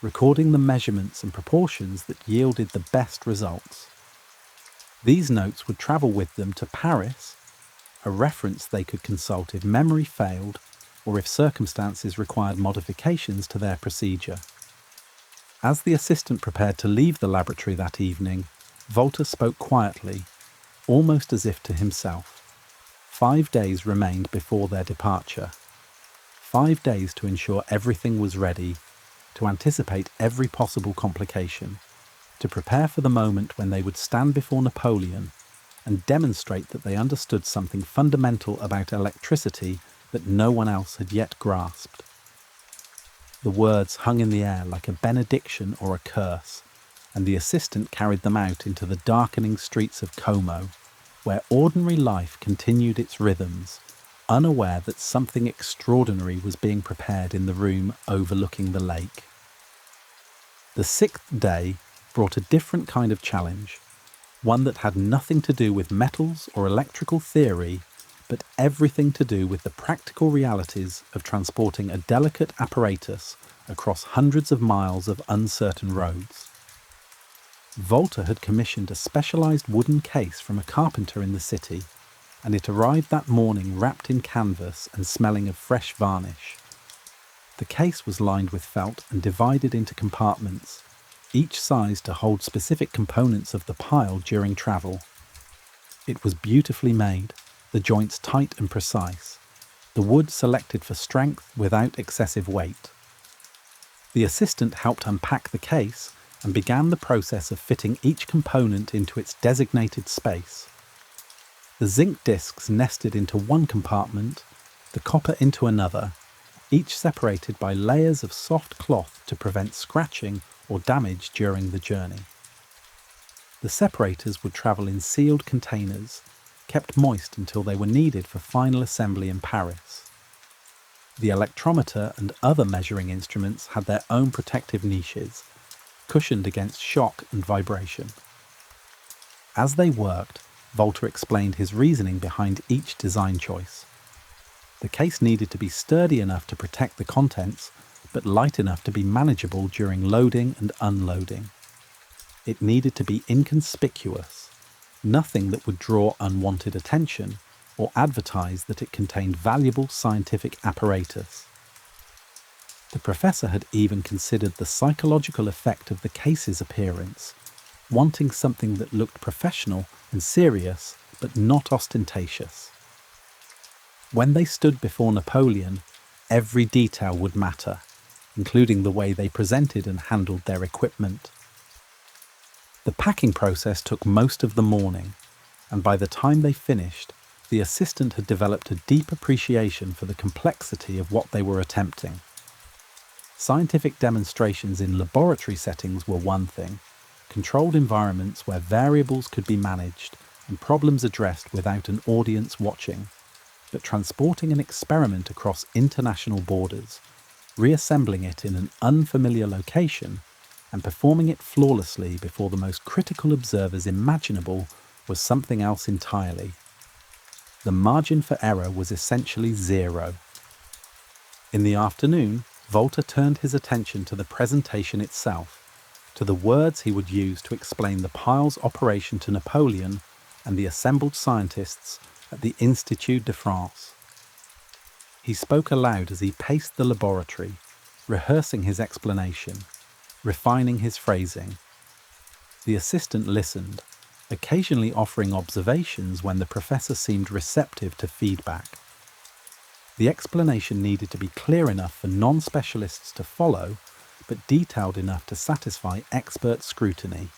recording the measurements and proportions that yielded the best results. These notes would travel with them to Paris, a reference they could consult if memory failed or if circumstances required modifications to their procedure. As the assistant prepared to leave the laboratory that evening, Volta spoke quietly, almost as if to himself. 5 days remained before their departure. 5 days to ensure everything was ready, to anticipate every possible complication, to prepare for the moment when they would stand before Napoleon and demonstrate that they understood something fundamental about electricity that no one else had yet grasped. The words hung in the air like a benediction or a curse, and the assistant carried them out into the darkening streets of Como, where ordinary life continued its rhythms, unaware that something extraordinary was being prepared in the room overlooking the lake. The 6th day brought a different kind of challenge, one that had nothing to do with metals or electrical theory, but everything to do with the practical realities of transporting a delicate apparatus across hundreds of miles of uncertain roads. Volta had commissioned a specialized wooden case from a carpenter in the city, and it arrived that morning wrapped in canvas and smelling of fresh varnish. The case was lined with felt and divided into compartments, each sized to hold specific components of the pile during travel. It was beautifully made, the joints tight and precise, the wood selected for strength without excessive weight. The assistant helped unpack the case and began the process of fitting each component into its designated space. The zinc discs nested into one compartment, the copper into another, each separated by layers of soft cloth to prevent scratching or damage during the journey. The separators would travel in sealed containers, kept moist until they were needed for final assembly in Paris. The electrometer and other measuring instruments had their own protective niches, cushioned against shock and vibration. As they worked, Volta explained his reasoning behind each design choice. The case needed to be sturdy enough to protect the contents, but light enough to be manageable during loading and unloading. It needed to be inconspicuous, nothing that would draw unwanted attention or advertise that it contained valuable scientific apparatus. The professor had even considered the psychological effect of the case's appearance, wanting something that looked professional and serious, but not ostentatious. When they stood before Napoleon, every detail would matter, including the way they presented and handled their equipment. The packing process took most of the morning, and by the time they finished, the assistant had developed a deep appreciation for the complexity of what they were attempting. Scientific demonstrations in laboratory settings were one thing, controlled environments where variables could be managed and problems addressed without an audience watching, but transporting an experiment across international borders, reassembling it in an unfamiliar location, and performing it flawlessly before the most critical observers imaginable was something else entirely. The margin for error was essentially zero. In the afternoon, Volta turned his attention to the presentation itself, to the words he would use to explain the pile's operation to Napoleon, and the assembled scientists at the Institut de France. He spoke aloud as he paced the laboratory, rehearsing his explanation, refining his phrasing. The assistant listened, occasionally offering observations when the professor seemed receptive to feedback. The explanation needed to be clear enough for non-specialists to follow, but detailed enough to satisfy expert scrutiny.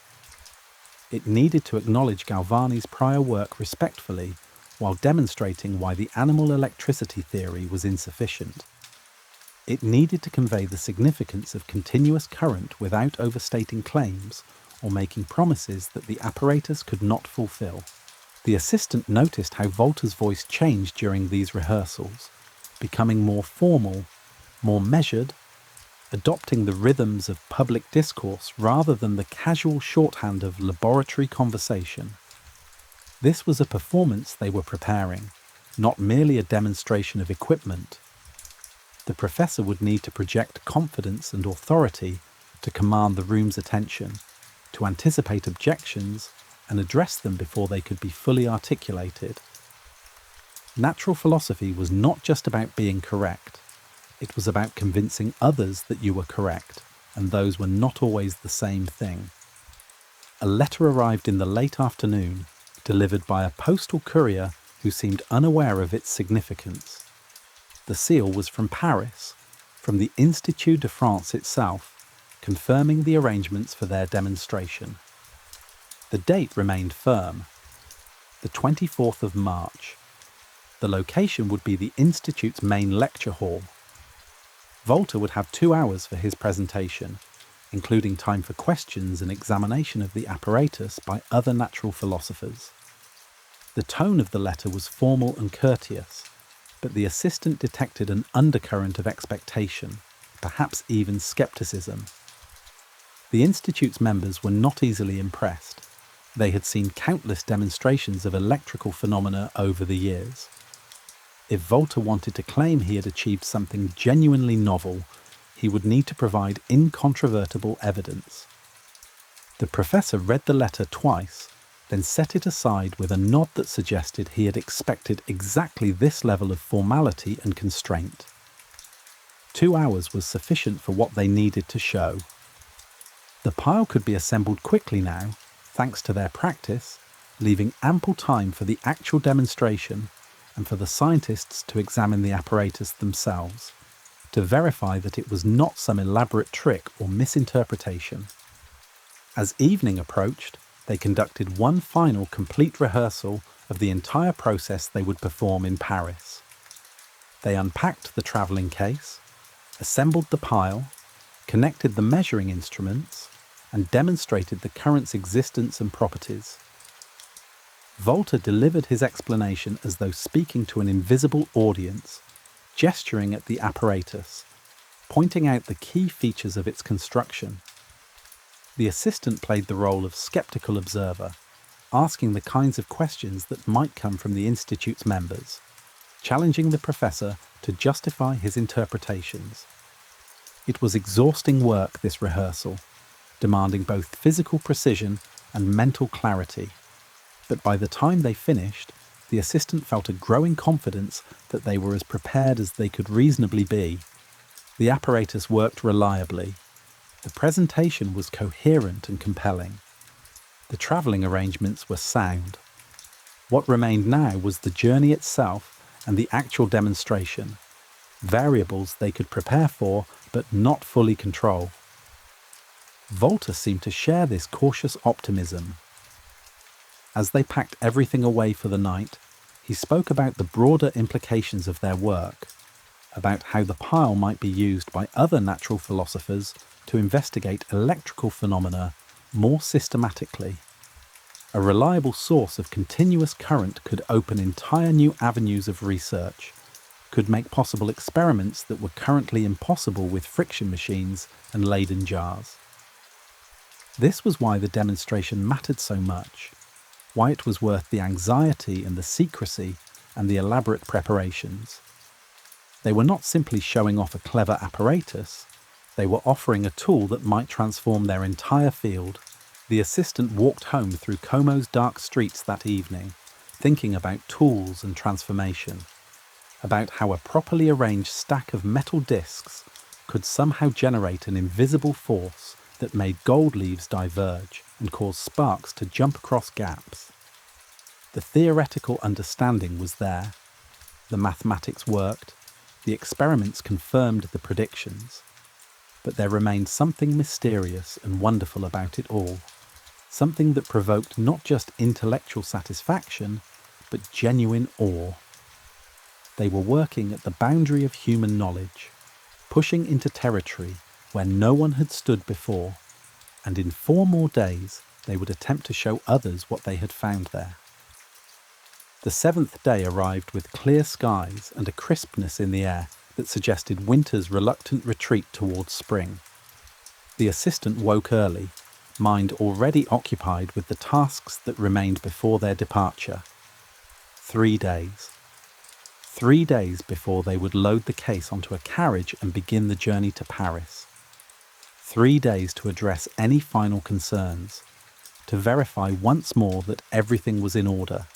It needed to acknowledge Galvani's prior work respectfully, while demonstrating why the animal electricity theory was insufficient. It needed to convey the significance of continuous current without overstating claims or making promises that the apparatus could not fulfill. The assistant noticed how Volta's voice changed during these rehearsals, becoming more formal, more measured, adopting the rhythms of public discourse rather than the casual shorthand of laboratory conversation. This was a performance they were preparing, not merely a demonstration of equipment. The professor would need to project confidence and authority to command the room's attention, to anticipate objections and address them before they could be fully articulated. Natural philosophy was not just about being correct. It was about convincing others that you were correct, and those were not always the same thing. A letter arrived in the late afternoon, delivered by a postal courier who seemed unaware of its significance. The seal was from Paris, from the Institut de France itself, confirming the arrangements for their demonstration. The date remained firm, the 24th of March. The location would be the Institute's main lecture hall. Volta would have 2 hours for his presentation, including time for questions and examination of the apparatus by other natural philosophers. The tone of the letter was formal and courteous, but the assistant detected an undercurrent of expectation, perhaps even skepticism. The Institute's members were not easily impressed. They had seen countless demonstrations of electrical phenomena over the years. If Volta wanted to claim he had achieved something genuinely novel, he would need to provide incontrovertible evidence. The professor read the letter twice, then set it aside with a nod that suggested he had expected exactly this level of formality and constraint. 2 hours was sufficient for what they needed to show. The pile could be assembled quickly now, thanks to their practice, leaving ample time for the actual demonstration and for the scientists to examine the apparatus themselves, to verify that it was not some elaborate trick or misinterpretation. As evening approached, they conducted one final complete rehearsal of the entire process they would perform in Paris. They unpacked the travelling case, assembled the pile, connected the measuring instruments, and demonstrated the current's existence and properties. Volta delivered his explanation as though speaking to an invisible audience, gesturing at the apparatus, pointing out the key features of its construction. The assistant played the role of skeptical observer, asking the kinds of questions that might come from the Institute's members, challenging the professor to justify his interpretations. It was exhausting work, this rehearsal, demanding both physical precision and mental clarity. But by the time they finished, the assistant felt a growing confidence that they were as prepared as they could reasonably be. The apparatus worked reliably. The presentation was coherent and compelling. The travelling arrangements were sound. What remained now was the journey itself and the actual demonstration, variables they could prepare for but not fully control. Volta seemed to share this cautious optimism. As they packed everything away for the night, he spoke about the broader implications of their work, about how the pile might be used by other natural philosophers to investigate electrical phenomena more systematically. A reliable source of continuous current could open entire new avenues of research, could make possible experiments that were currently impossible with friction machines and Leyden jars. This was why the demonstration mattered so much, why it was worth the anxiety and the secrecy and the elaborate preparations. They were not simply showing off a clever apparatus, they were offering a tool that might transform their entire field, The assistant walked home through Como's dark streets that evening, thinking about tools and transformation, about how a properly arranged stack of metal discs could somehow generate an invisible force that made gold leaves diverge and cause sparks to jump across gaps. The theoretical understanding was there, the mathematics worked, the experiments confirmed the predictions, but there remained something mysterious and wonderful about it all, something that provoked not just intellectual satisfaction, but genuine awe. They were working at the boundary of human knowledge, pushing into territory where no one had stood before, and in 4 more days they would attempt to show others what they had found there. The 7th day arrived with clear skies and a crispness in the air that suggested winter's reluctant retreat towards spring. The assistant woke early, mind already occupied with the tasks that remained before their departure. 3 days. 3 days before they would load the case onto a carriage and begin the journey to Paris. 3 days to address any final concerns, to verify once more that everything was in order,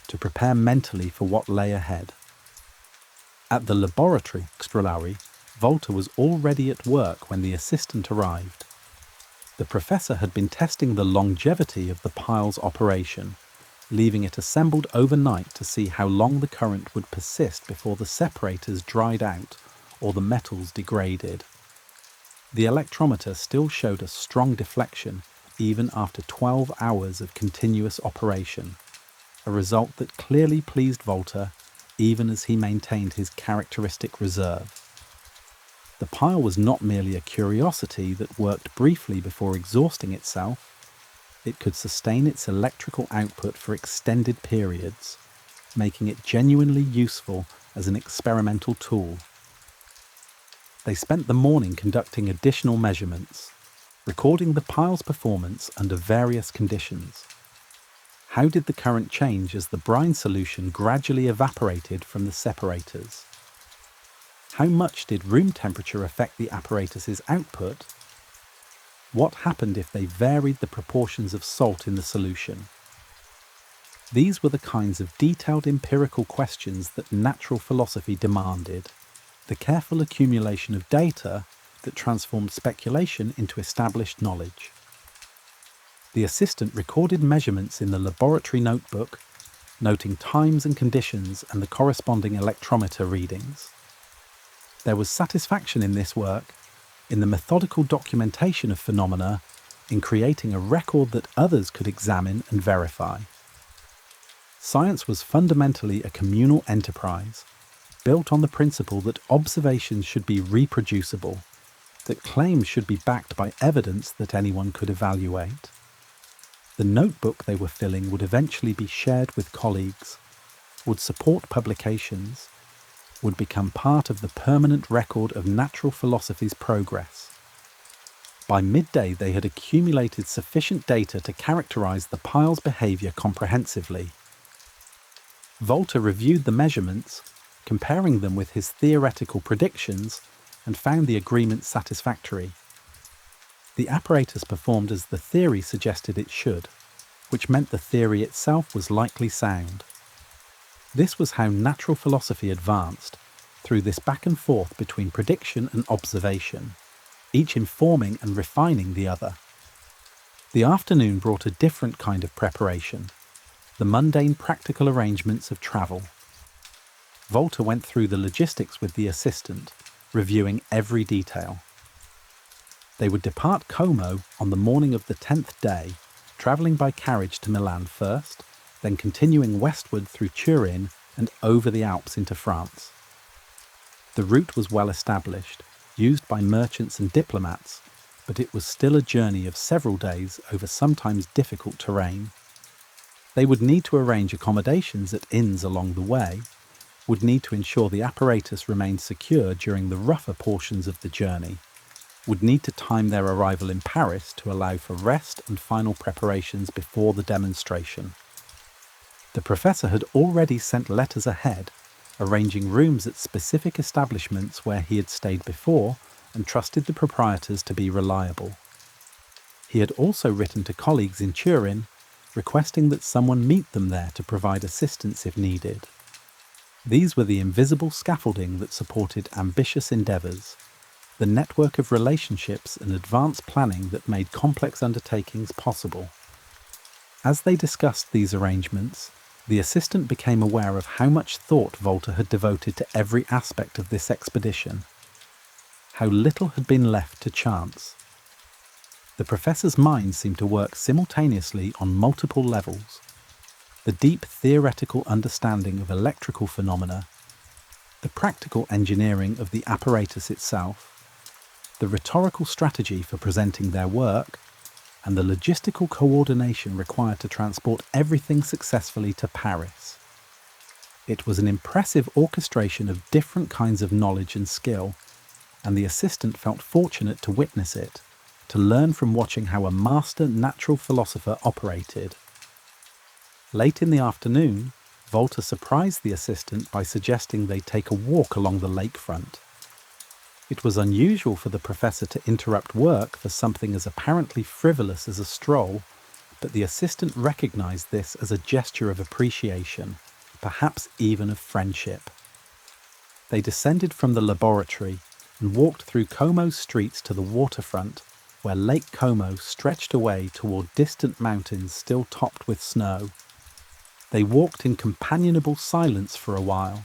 to prepare mentally for what lay ahead. At the laboratory, Volta was already at work when the assistant arrived. The professor had been testing the longevity of the pile's operation, leaving it assembled overnight to see how long the current would persist before the separators dried out or the metals degraded. The electrometer still showed a strong deflection even after 12 hours of continuous operation, a result that clearly pleased Volta even as he maintained his characteristic reserve. The pile was not merely a curiosity that worked briefly before exhausting itself. It could sustain its electrical output for extended periods, making it genuinely useful as an experimental tool. They spent the morning conducting additional measurements, recording the pile's performance under various conditions. How did the current change as the brine solution gradually evaporated from the separators? How much did room temperature affect the apparatus's output? What happened if they varied the proportions of salt in the solution? These were the kinds of detailed empirical questions that natural philosophy demanded, the careful accumulation of data that transformed speculation into established knowledge. The assistant recorded measurements in the laboratory notebook, noting times and conditions and the corresponding electrometer readings. There was satisfaction in this work, in the methodical documentation of phenomena, in creating a record that others could examine and verify. Science was fundamentally a communal enterprise, built on the principle that observations should be reproducible, that claims should be backed by evidence that anyone could evaluate. The notebook they were filling would eventually be shared with colleagues, would support publications, would become part of the permanent record of natural philosophy's progress. By midday, they had accumulated sufficient data to characterize the pile's behavior comprehensively. Volta reviewed the measurements, comparing them with his theoretical predictions, and found the agreement satisfactory. The apparatus performed as the theory suggested it should, which meant the theory itself was likely sound. This was how natural philosophy advanced, through this back and forth between prediction and observation, each informing and refining the other. The afternoon brought a different kind of preparation, the mundane practical arrangements of travel. Volta went through the logistics with the assistant, reviewing every detail. They would depart Como on the morning of the 10th day, travelling by carriage to Milan first, then continuing westward through Turin and over the Alps into France. The route was well established, used by merchants and diplomats, but it was still a journey of several days over sometimes difficult terrain. They would need to arrange accommodations at inns along the way, would need to ensure the apparatus remained secure during the rougher portions of the journey, would need to time their arrival in Paris to allow for rest and final preparations before the demonstration. The professor had already sent letters ahead, arranging rooms at specific establishments where he had stayed before and trusted the proprietors to be reliable. He had also written to colleagues in Turin, requesting that someone meet them there to provide assistance if needed. These were the invisible scaffolding that supported ambitious endeavours, the network of relationships and advanced planning that made complex undertakings possible. As they discussed these arrangements, the assistant became aware of how much thought Volta had devoted to every aspect of this expedition, how little had been left to chance. The professor's mind seemed to work simultaneously on multiple levels: the deep theoretical understanding of electrical phenomena, the practical engineering of the apparatus itself, the rhetorical strategy for presenting their work, and the logistical coordination required to transport everything successfully to Paris. It was an impressive orchestration of different kinds of knowledge and skill, and the assistant felt fortunate to witness it, to learn from watching how a master natural philosopher operated. Late in the afternoon, Volta surprised the assistant by suggesting they take a walk along the lakefront. It was unusual for the professor to interrupt work for something as apparently frivolous as a stroll, but the assistant recognized this as a gesture of appreciation, perhaps even of friendship. They descended from the laboratory and walked through Como's streets to the waterfront, where Lake Como stretched away toward distant mountains still topped with snow. They walked in companionable silence for a while,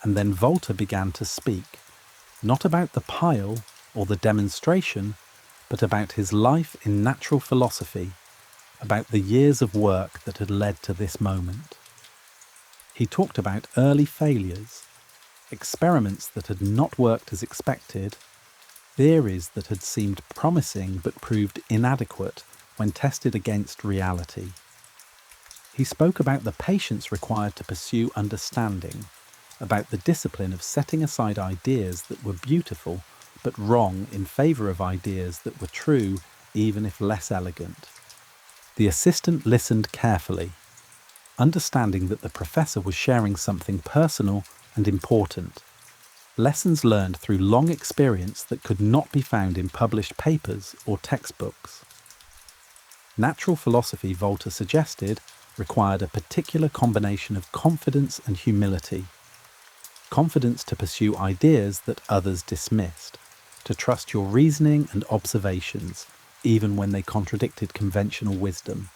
and then Volta began to speak, not about the pile or the demonstration, but about his life in natural philosophy, about the years of work that had led to this moment. He talked about early failures, experiments that had not worked as expected, theories that had seemed promising but proved inadequate when tested against reality. He spoke about the patience required to pursue understanding, about the discipline of setting aside ideas that were beautiful but wrong in favour of ideas that were true even if less elegant. The assistant listened carefully, understanding that the professor was sharing something personal and important, lessons learned through long experience that could not be found in published papers or textbooks. Natural philosophy, Volta suggested, required a particular combination of confidence and humility. Confidence to pursue ideas that others dismissed, to trust your reasoning and observations, even when they contradicted conventional wisdom,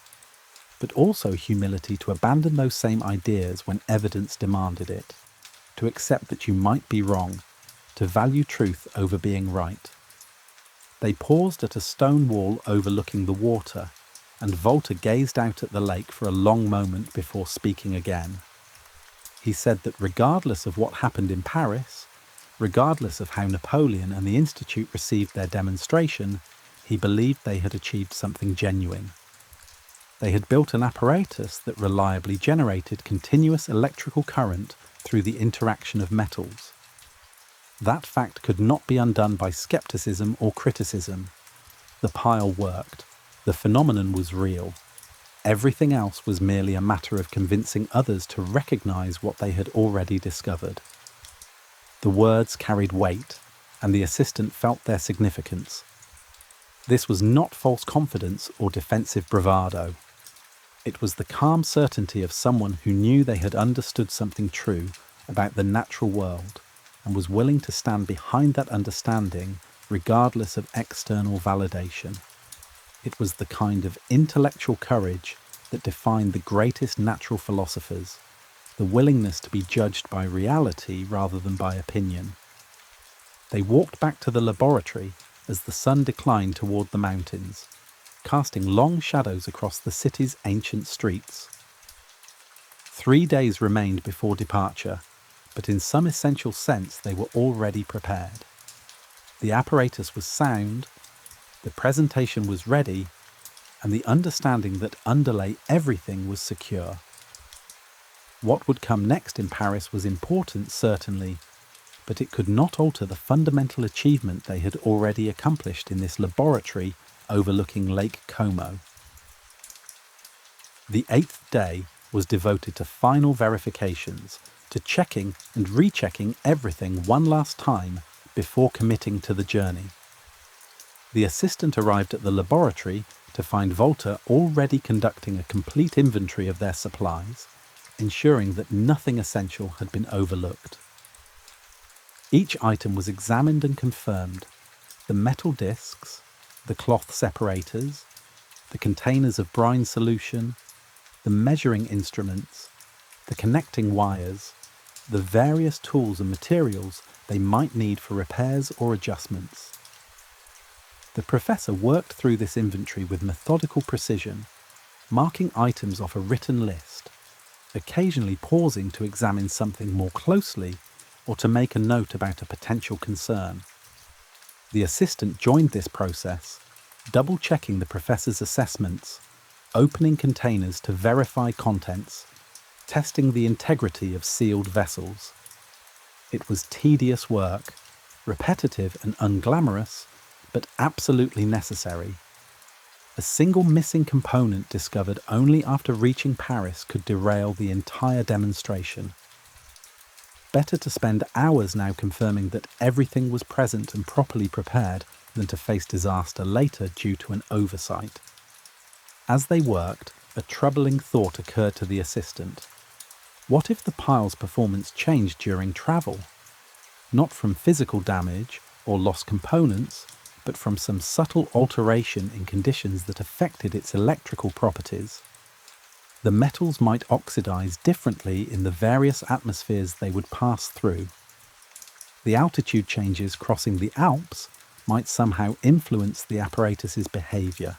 but also humility to abandon those same ideas when evidence demanded it, to accept that you might be wrong, to value truth over being right. They paused at a stone wall overlooking the water, and Volta gazed out at the lake for a long moment before speaking again. He said that regardless of what happened in Paris, regardless of how Napoleon and the Institute received their demonstration, he believed they had achieved something genuine. They had built an apparatus that reliably generated continuous electrical current through the interaction of metals. That fact could not be undone by skepticism or criticism. The pile worked. The phenomenon was real. Everything else was merely a matter of convincing others to recognize what they had already discovered. The words carried weight, and the assistant felt their significance. This was not false confidence or defensive bravado. It was the calm certainty of someone who knew they had understood something true about the natural world and was willing to stand behind that understanding regardless of external validation. It was the kind of intellectual courage that defined the greatest natural philosophers, the willingness to be judged by reality rather than by opinion. They walked back to the laboratory as the sun declined toward the mountains, casting long shadows across the city's ancient streets. 3 days remained before departure, but in some essential sense they were already prepared. The apparatus was sound, the presentation was ready, and the understanding that underlay everything was secure. What would come next in Paris was important, certainly, but it could not alter the fundamental achievement they had already accomplished in this laboratory overlooking Lake Como. The 8th day was devoted to final verifications, to checking and rechecking everything one last time before committing to the journey. The assistant arrived at the laboratory to find Volta already conducting a complete inventory of their supplies, ensuring that nothing essential had been overlooked. Each item was examined and confirmed: the metal discs, the cloth separators, the containers of brine solution, the measuring instruments, the connecting wires, the various tools and materials they might need for repairs or adjustments. The professor worked through this inventory with methodical precision, marking items off a written list, occasionally pausing to examine something more closely or to make a note about a potential concern. The assistant joined this process, double-checking the professor's assessments, opening containers to verify contents, testing the integrity of sealed vessels. It was tedious work, repetitive and unglamorous, but absolutely necessary. A single missing component discovered only after reaching Paris could derail the entire demonstration. Better to spend hours now confirming that everything was present and properly prepared than to face disaster later due to an oversight. As they worked, a troubling thought occurred to the assistant. What if the pile's performance changed during travel? Not from physical damage or lost components, but from some subtle alteration in conditions that affected its electrical properties. The metals might oxidize differently in the various atmospheres they would pass through. The altitude changes crossing the Alps might somehow influence the apparatus's behavior.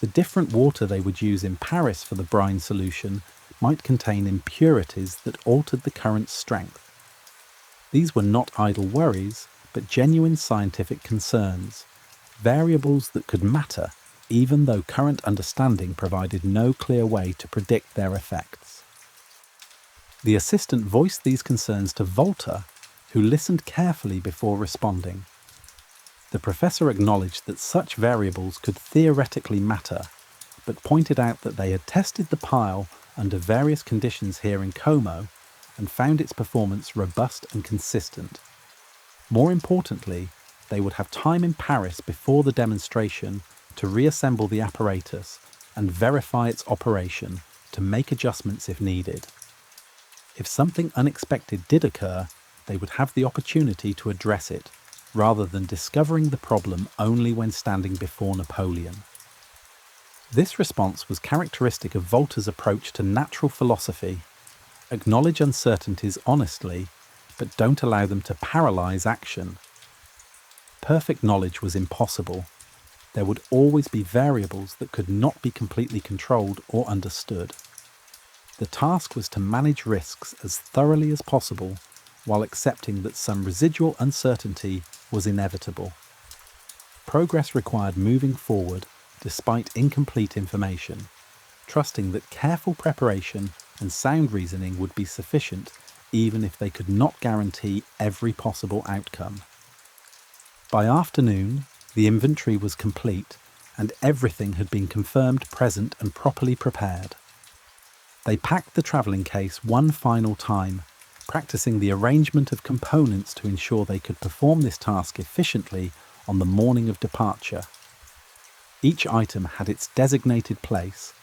The different water they would use in Paris for the brine solution might contain impurities that altered the current's strength. These were not idle worries, but genuine scientific concerns, variables that could matter even though current understanding provided no clear way to predict their effects. The assistant voiced these concerns to Volta, who listened carefully before responding. The professor acknowledged that such variables could theoretically matter, but pointed out that they had tested the pile under various conditions here in Como and found its performance robust and consistent. More importantly, they would have time in Paris before the demonstration to reassemble the apparatus and verify its operation to make adjustments if needed. If something unexpected did occur, they would have the opportunity to address it, rather than discovering the problem only when standing before Napoleon. This response was characteristic of Volta's approach to natural philosophy: acknowledge uncertainties honestly, but don't allow them to paralyze action. Perfect knowledge was impossible. There would always be variables that could not be completely controlled or understood. The task was to manage risks as thoroughly as possible while accepting that some residual uncertainty was inevitable. Progress required moving forward despite incomplete information, trusting that careful preparation and sound reasoning would be sufficient even if they could not guarantee every possible outcome. By afternoon, the inventory was complete and everything had been confirmed present and properly prepared. They packed the travelling case one final time, practicing the arrangement of components to ensure they could perform this task efficiently on the morning of departure. Each item had its designated place.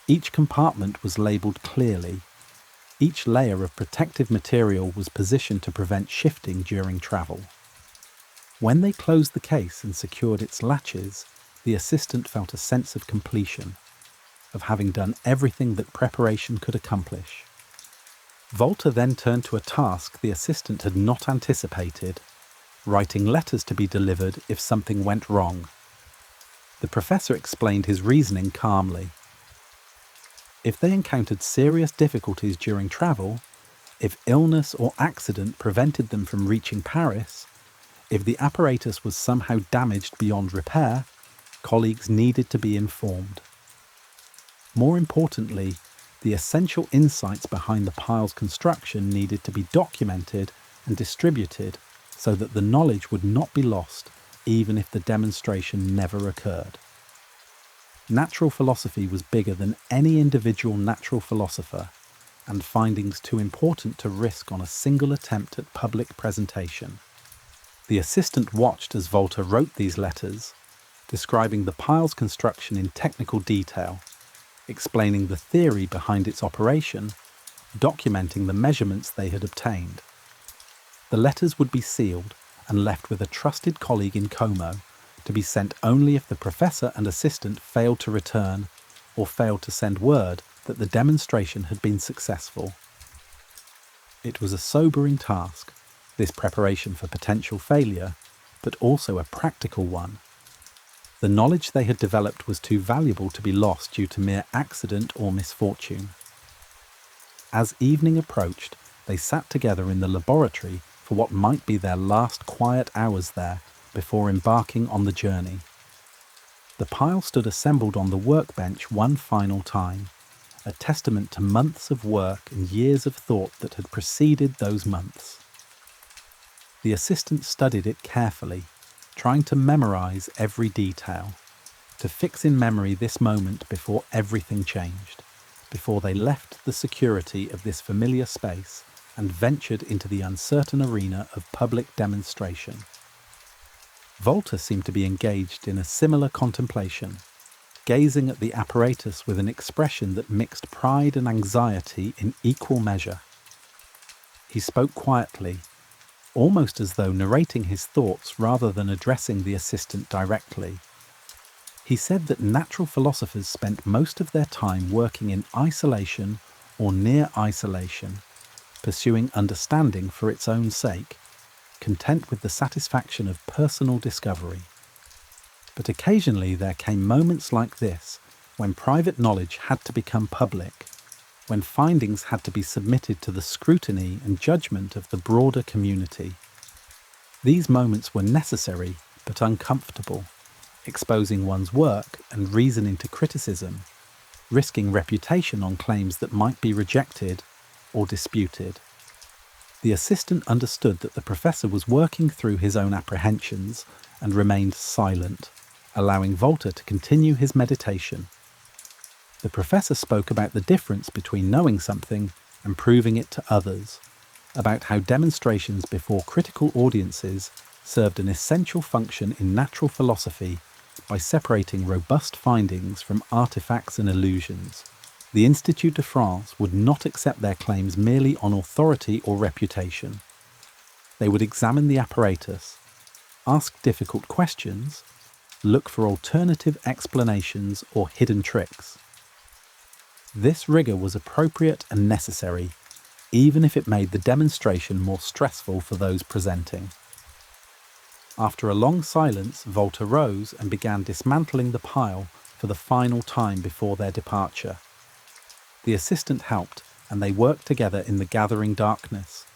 Each compartment was labelled clearly. Each layer of protective material was positioned to prevent shifting during travel. When they closed the case and secured its latches, the assistant felt a sense of completion, of having done everything that preparation could accomplish. Volta then turned to a task the assistant had not anticipated: writing letters to be delivered if something went wrong. The professor explained his reasoning calmly. If they encountered serious difficulties during travel, if illness or accident prevented them from reaching Paris, if the apparatus was somehow damaged beyond repair, colleagues needed to be informed. More importantly, the essential insights behind the pile's construction needed to be documented and distributed so that the knowledge would not be lost even if the demonstration never occurred. Natural philosophy was bigger than any individual natural philosopher, and findings too important to risk on a single attempt at public presentation. The assistant watched as Volta wrote these letters, describing the pile's construction in technical detail, explaining the theory behind its operation, documenting the measurements they had obtained. The letters would be sealed and left with a trusted colleague in Como, to be sent only if the professor and assistant failed to return or failed to send word that the demonstration had been successful. It was a sobering task, this preparation for potential failure, but also a practical one. The knowledge they had developed was too valuable to be lost due to mere accident or misfortune. As evening approached, they sat together in the laboratory for what might be their last quiet hours there before embarking on the journey. The pile stood assembled on the workbench one final time, a testament to months of work and years of thought that had preceded those months. The assistant studied it carefully, trying to memorize every detail, to fix in memory this moment before everything changed, before they left the security of this familiar space and ventured into the uncertain arena of public demonstration. Volta seemed to be engaged in a similar contemplation, gazing at the apparatus with an expression that mixed pride and anxiety in equal measure. He spoke quietly, almost as though narrating his thoughts rather than addressing the assistant directly. He said that natural philosophers spent most of their time working in isolation or near isolation, pursuing understanding for its own sake, content with the satisfaction of personal discovery. But occasionally there came moments like this, when private knowledge had to become public, when findings had to be submitted to the scrutiny and judgment of the broader community. These moments were necessary but uncomfortable, exposing one's work and reasoning to criticism, risking reputation on claims that might be rejected or disputed. The assistant understood that the professor was working through his own apprehensions and remained silent, allowing Volta to continue his meditation. The professor spoke about the difference between knowing something and proving it to others, about how demonstrations before critical audiences served an essential function in natural philosophy by separating robust findings from artifacts and illusions. The Institut de France would not accept their claims merely on authority or reputation. They would examine the apparatus, ask difficult questions, look for alternative explanations or hidden tricks. This rigour was appropriate and necessary, even if it made the demonstration more stressful for those presenting. After a long silence, Volta rose and began dismantling the pile for the final time before their departure. The assistant helped, and they worked together in the gathering darkness,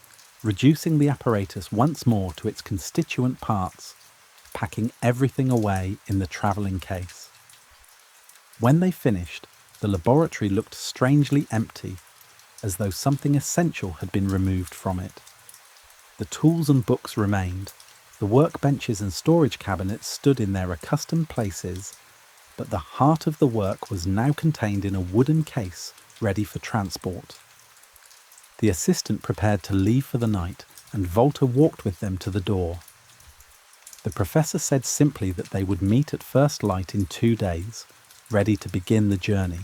reducing the apparatus once more to its constituent parts, packing everything away in the travelling case. When they finished, the laboratory looked strangely empty, as though something essential had been removed from it. The tools and books remained, the workbenches and storage cabinets stood in their accustomed places, but the heart of the work was now contained in a wooden case ready for transport. The assistant prepared to leave for the night, and Volta walked with them to the door. The professor said simply that they would meet at first light in 2 days, ready to begin the journey.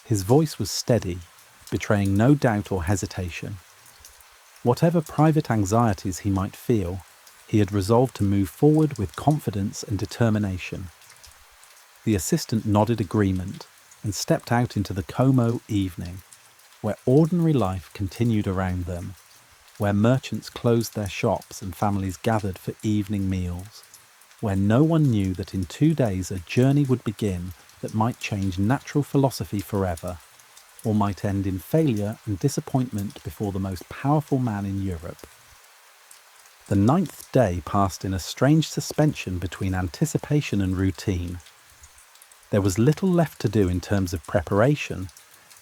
His voice was steady, betraying no doubt or hesitation. Whatever private anxieties he might feel, he had resolved to move forward with confidence and determination. The assistant nodded agreement and stepped out into the Como evening, where ordinary life continued around them, where merchants closed their shops and families gathered for evening meals, where no one knew that in 2 days a journey would begin that might change natural philosophy forever, or might end in failure and disappointment before the most powerful man in Europe. The 9th day passed in a strange suspension between anticipation and routine. There was little left to do in terms of preparation,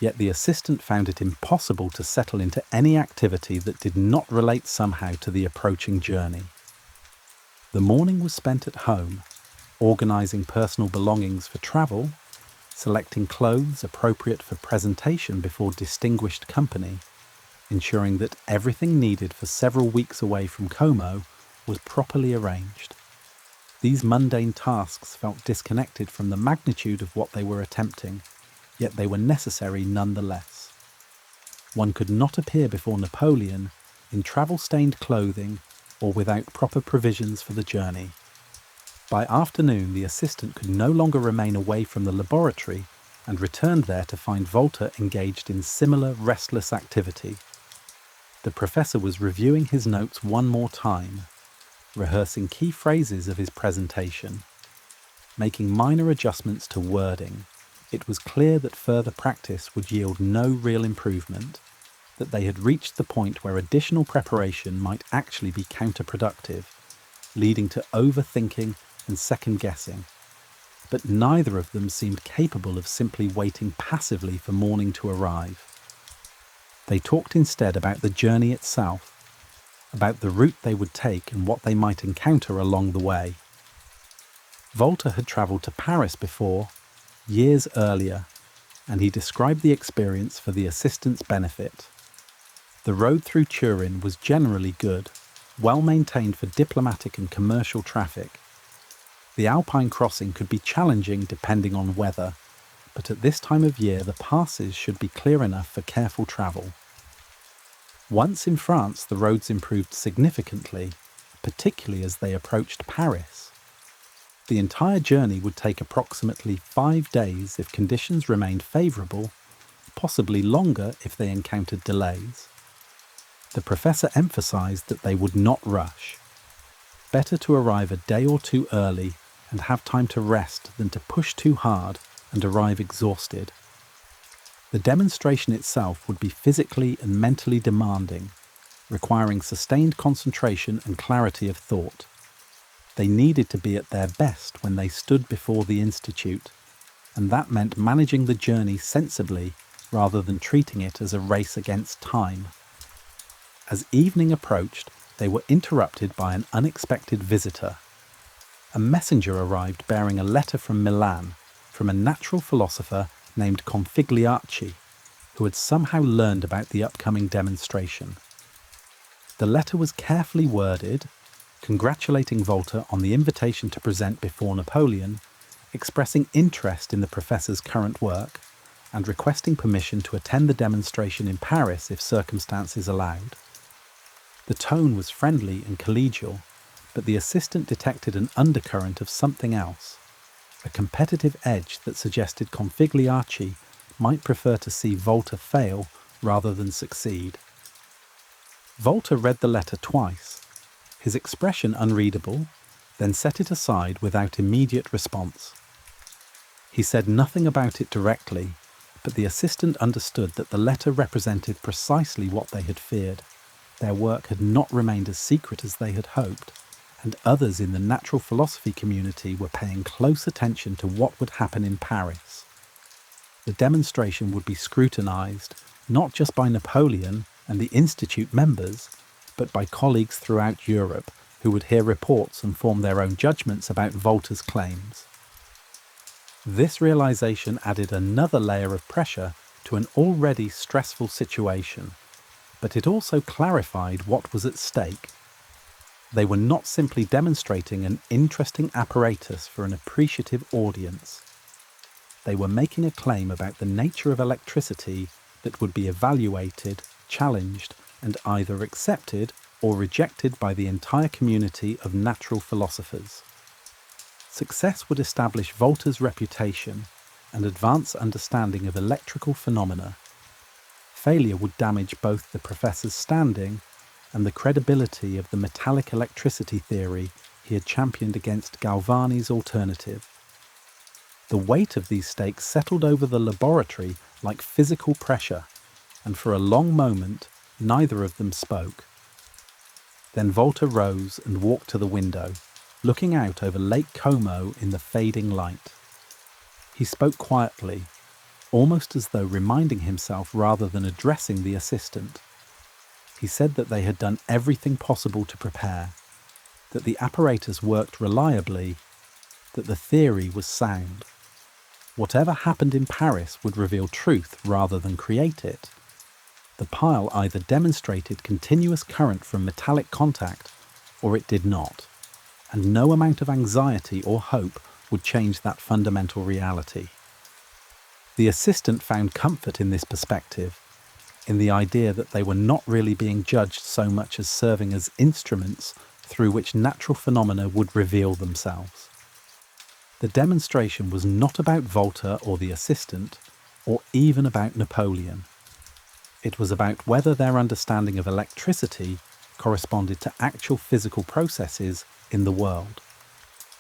yet the assistant found it impossible to settle into any activity that did not relate somehow to the approaching journey. The morning was spent at home, organising personal belongings for travel, selecting clothes appropriate for presentation before distinguished company, ensuring that everything needed for several weeks away from Como was properly arranged. These mundane tasks felt disconnected from the magnitude of what they were attempting, yet they were necessary nonetheless. One could not appear before Napoleon in travel-stained clothing or without proper provisions for the journey. By afternoon, the assistant could no longer remain away from the laboratory and returned there to find Volta engaged in similar restless activity. The professor was reviewing his notes one more time, rehearsing key phrases of his presentation, making minor adjustments to wording. It was clear that further practice would yield no real improvement, that they had reached the point where additional preparation might actually be counterproductive, leading to overthinking and second-guessing. But neither of them seemed capable of simply waiting passively for morning to arrive. They talked instead about the journey itself, about the route they would take and what they might encounter along the way. Volta had travelled to Paris before, years earlier, and he described the experience for the assistant's benefit. The road through Turin was generally good, well maintained for diplomatic and commercial traffic. The Alpine crossing could be challenging depending on weather, but at this time of year the passes should be clear enough for careful travel. Once in France, the roads improved significantly, particularly as they approached Paris. The entire journey would take approximately 5 days if conditions remained favourable, possibly longer if they encountered delays. The professor emphasised that they would not rush. Better to arrive a day or two early and have time to rest than to push too hard and arrive exhausted. The demonstration itself would be physically and mentally demanding, requiring sustained concentration and clarity of thought. They needed to be at their best when they stood before the institute, and that meant managing the journey sensibly rather than treating it as a race against time. As evening approached, they were interrupted by an unexpected visitor. A messenger arrived bearing a letter from Milan, from a natural philosopher named Configliacci, who had somehow learned about the upcoming demonstration. The letter was carefully worded, congratulating Volta on the invitation to present before Napoleon, expressing interest in the professor's current work, and requesting permission to attend the demonstration in Paris if circumstances allowed. The tone was friendly and collegial, but the assistant detected an undercurrent of something else, a competitive edge that suggested Configliacci might prefer to see Volta fail rather than succeed. Volta read the letter twice, his expression unreadable, then set it aside without immediate response. He said nothing about it directly, but the assistant understood that the letter represented precisely what they had feared. Their work had not remained as secret as they had hoped, and others in the natural philosophy community were paying close attention to what would happen in Paris. The demonstration would be scrutinised not just by Napoleon and the Institute members, but by colleagues throughout Europe who would hear reports and form their own judgments about Volta's claims. This realisation added another layer of pressure to an already stressful situation, but it also clarified what was at stake. They were not simply demonstrating an interesting apparatus for an appreciative audience. They were making a claim about the nature of electricity that would be evaluated, challenged, and either accepted or rejected by the entire community of natural philosophers. Success would establish Volta's reputation and advance understanding of electrical phenomena. Failure would damage both the professor's standing and the credibility of the metallic electricity theory he had championed against Galvani's alternative. The weight of these stakes settled over the laboratory like physical pressure, and for a long moment neither of them spoke. Then Volta rose and walked to the window, looking out over Lake Como in the fading light. He spoke quietly, almost as though reminding himself rather than addressing the assistant. He said that they had done everything possible to prepare, that the apparatus worked reliably, that the theory was sound. Whatever happened in Paris would reveal truth rather than create it. The pile either demonstrated continuous current from metallic contact or it did not, and no amount of anxiety or hope would change that fundamental reality. The assistant found comfort in this perspective, in the idea that they were not really being judged so much as serving as instruments through which natural phenomena would reveal themselves. The demonstration was not about Volta or the assistant, or even about Napoleon. It was about whether their understanding of electricity corresponded to actual physical processes in the world.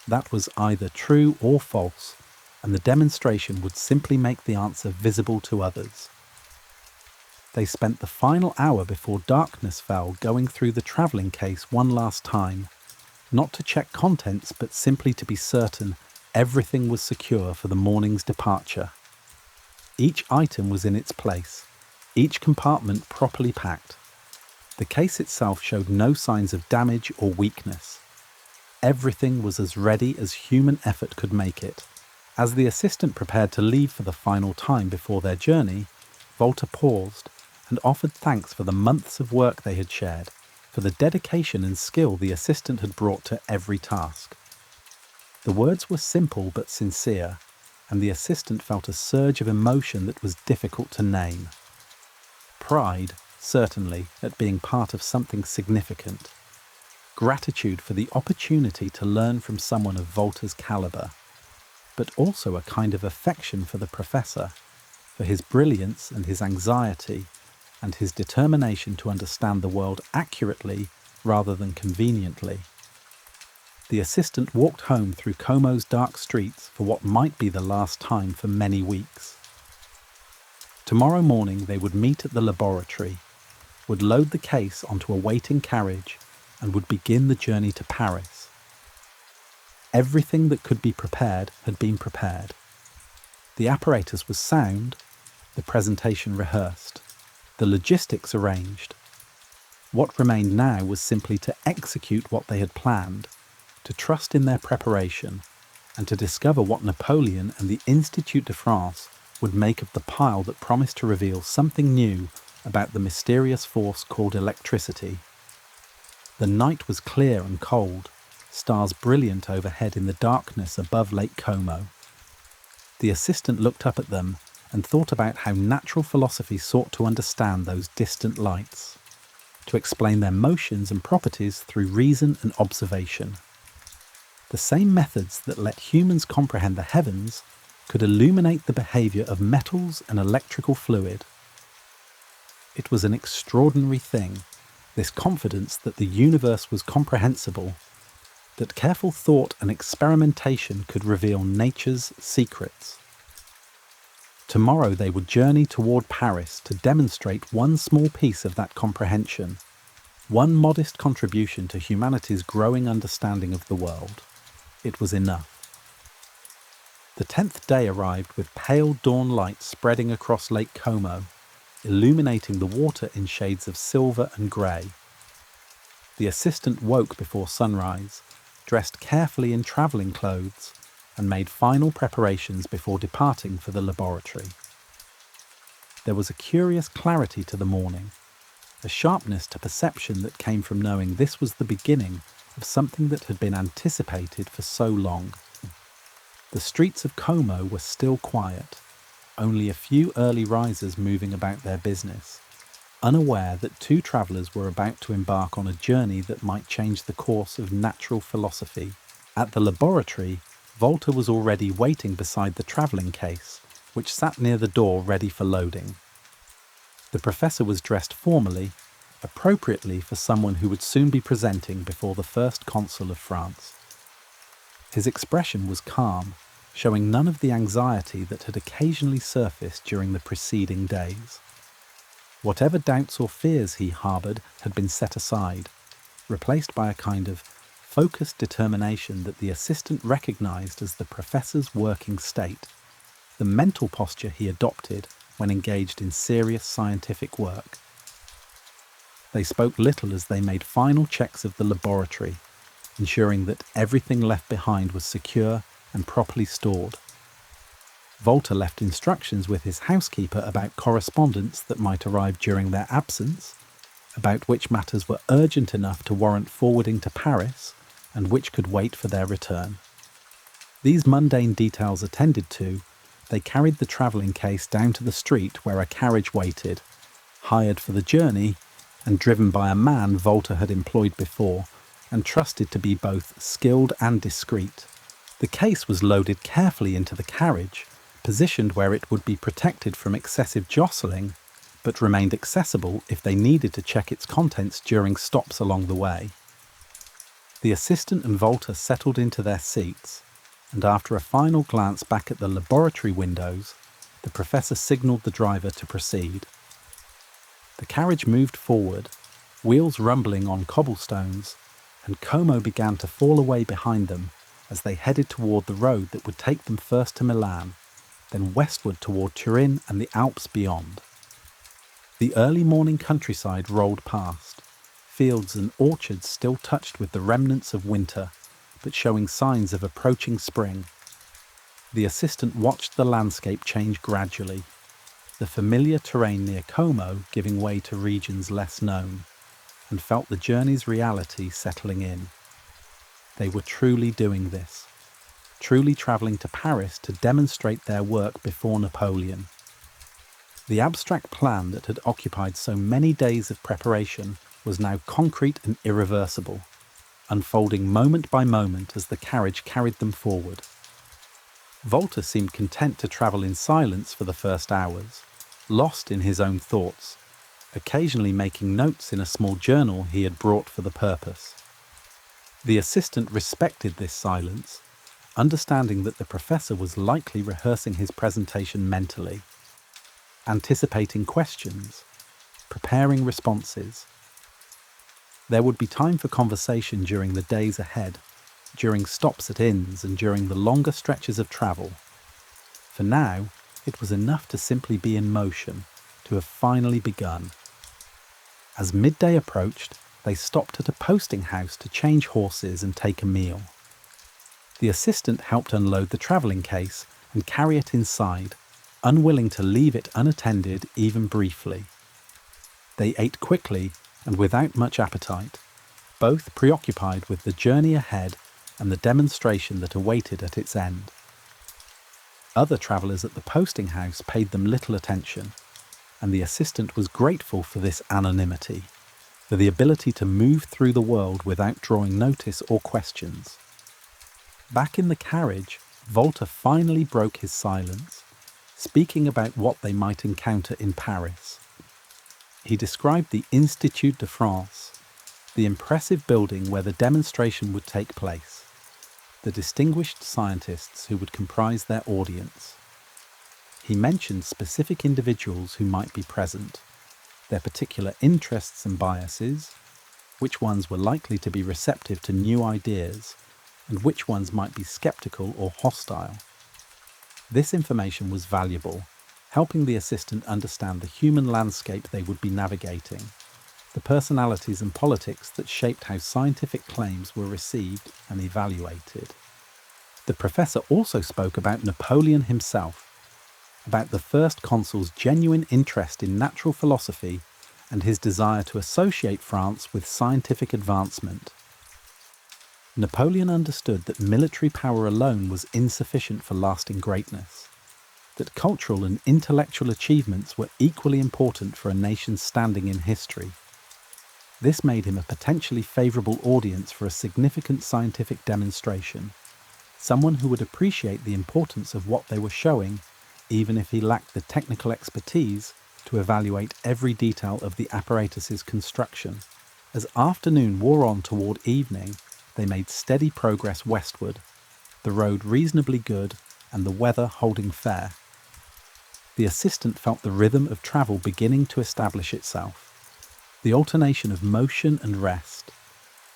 That was either true or false, and the demonstration would simply make the answer visible to others. They spent the final hour before darkness fell going through the travelling case one last time, not to check contents but simply to be certain everything was secure for the morning's departure. Each item was in its place, each compartment properly packed. The case itself showed no signs of damage or weakness. Everything was as ready as human effort could make it. As the assistant prepared to leave for the final time before their journey, Volta paused and offered thanks for the months of work they had shared, for the dedication and skill the assistant had brought to every task. The words were simple but sincere, and the assistant felt a surge of emotion that was difficult to name. Pride, certainly, at being part of something significant. Gratitude for the opportunity to learn from someone of Volta's caliber, but also a kind of affection for the professor, for his brilliance and his anxiety, and his determination to understand the world accurately rather than conveniently. The assistant walked home through Como's dark streets for what might be the last time for many weeks. Tomorrow morning they would meet at the laboratory, would load the case onto a waiting carriage, and would begin the journey to Paris. Everything that could be prepared had been prepared. The apparatus was sound, the presentation rehearsed, the logistics arranged. What remained now was simply to execute what they had planned, to trust in their preparation, and to discover what Napoleon and the Institut de France would make of the pile that promised to reveal something new about the mysterious force called electricity. The night was clear and cold, stars brilliant overhead in the darkness above Lake Como. The assistant looked up at them and thought about how natural philosophy sought to understand those distant lights, to explain their motions and properties through reason and observation. The same methods that let humans comprehend the heavens could illuminate the behaviour of metals and electrical fluid. It was an extraordinary thing, this confidence that the universe was comprehensible, that careful thought and experimentation could reveal nature's secrets. Tomorrow they would journey toward Paris to demonstrate one small piece of that comprehension, one modest contribution to humanity's growing understanding of the world. It was enough. The 10th day arrived with pale dawn light spreading across Lake Como, illuminating the water in shades of silver and grey. The assistant woke before sunrise, dressed carefully in travelling clothes, and made final preparations before departing for the laboratory. There was a curious clarity to the morning, a sharpness to perception that came from knowing this was the beginning of something that had been anticipated for so long. The streets of Como were still quiet, only a few early risers moving about their business, unaware that two travellers were about to embark on a journey that might change the course of natural philosophy. At the laboratory, Volta was already waiting beside the travelling case, which sat near the door ready for loading. The professor was dressed formally, appropriately for someone who would soon be presenting before the first consul of France. His expression was calm, showing none of the anxiety that had occasionally surfaced during the preceding days. Whatever doubts or fears he harboured had been set aside, replaced by a kind of focused determination that the assistant recognised as the professor's working state, the mental posture he adopted when engaged in serious scientific work. They spoke little as they made final checks of the laboratory, ensuring that everything left behind was secure and properly stored. Volta left instructions with his housekeeper about correspondence that might arrive during their absence, about which matters were urgent enough to warrant forwarding to Paris and which could wait for their return. These mundane details attended to, they carried the travelling case down to the street where a carriage waited, hired for the journey and driven by a man Volta had employed before and trusted to be both skilled and discreet. The case was loaded carefully into the carriage, positioned where it would be protected from excessive jostling, but remained accessible if they needed to check its contents during stops along the way. The assistant and Volta settled into their seats, and after a final glance back at the laboratory windows, the professor signalled the driver to proceed. The carriage moved forward, wheels rumbling on cobblestones, and Como began to fall away behind them as they headed toward the road that would take them first to Milan, then westward toward Turin and the Alps beyond. The early morning countryside rolled past, fields and orchards still touched with the remnants of winter, but showing signs of approaching spring. The assistant watched the landscape change gradually, the familiar terrain near Como giving way to regions less known, and felt the journey's reality settling in. They were truly doing this, truly travelling to Paris to demonstrate their work before Napoleon. The abstract plan that had occupied so many days of preparation was now concrete and irreversible, unfolding moment by moment as the carriage carried them forward. Volta seemed content to travel in silence for the first hours, lost in his own thoughts, occasionally making notes in a small journal he had brought for the purpose. The assistant respected this silence, understanding that the professor was likely rehearsing his presentation mentally, anticipating questions, preparing responses. There would be time for conversation during the days ahead, during stops at inns and during the longer stretches of travel. For now, it was enough to simply be in motion, to have finally begun. As midday approached, they stopped at a posting house to change horses and take a meal. The assistant helped unload the travelling case and carry it inside, unwilling to leave it unattended even briefly. They ate quickly and without much appetite, both preoccupied with the journey ahead and the demonstration that awaited at its end. Other travellers at the posting house paid them little attention, and the assistant was grateful for this anonymity, for the ability to move through the world without drawing notice or questions. Back in the carriage, Volta finally broke his silence, speaking about what they might encounter in Paris. He described the Institut de France, the impressive building where the demonstration would take place, the distinguished scientists who would comprise their audience. He mentioned specific individuals who might be present, their particular interests and biases, which ones were likely to be receptive to new ideas, and which ones might be skeptical or hostile. This information was valuable, helping the assistant understand the human landscape they would be navigating, the personalities and politics that shaped how scientific claims were received and evaluated. The professor also spoke about Napoleon himself, about the first consul's genuine interest in natural philosophy and his desire to associate France with scientific advancement. Napoleon understood that military power alone was insufficient for lasting greatness, that cultural and intellectual achievements were equally important for a nation's standing in history. This made him a potentially favourable audience for a significant scientific demonstration, someone who would appreciate the importance of what they were showing, even if he lacked the technical expertise to evaluate every detail of the apparatus's construction. As afternoon wore on toward evening, they made steady progress westward, the road reasonably good and the weather holding fair. The assistant felt the rhythm of travel beginning to establish itself. The alternation of motion and rest,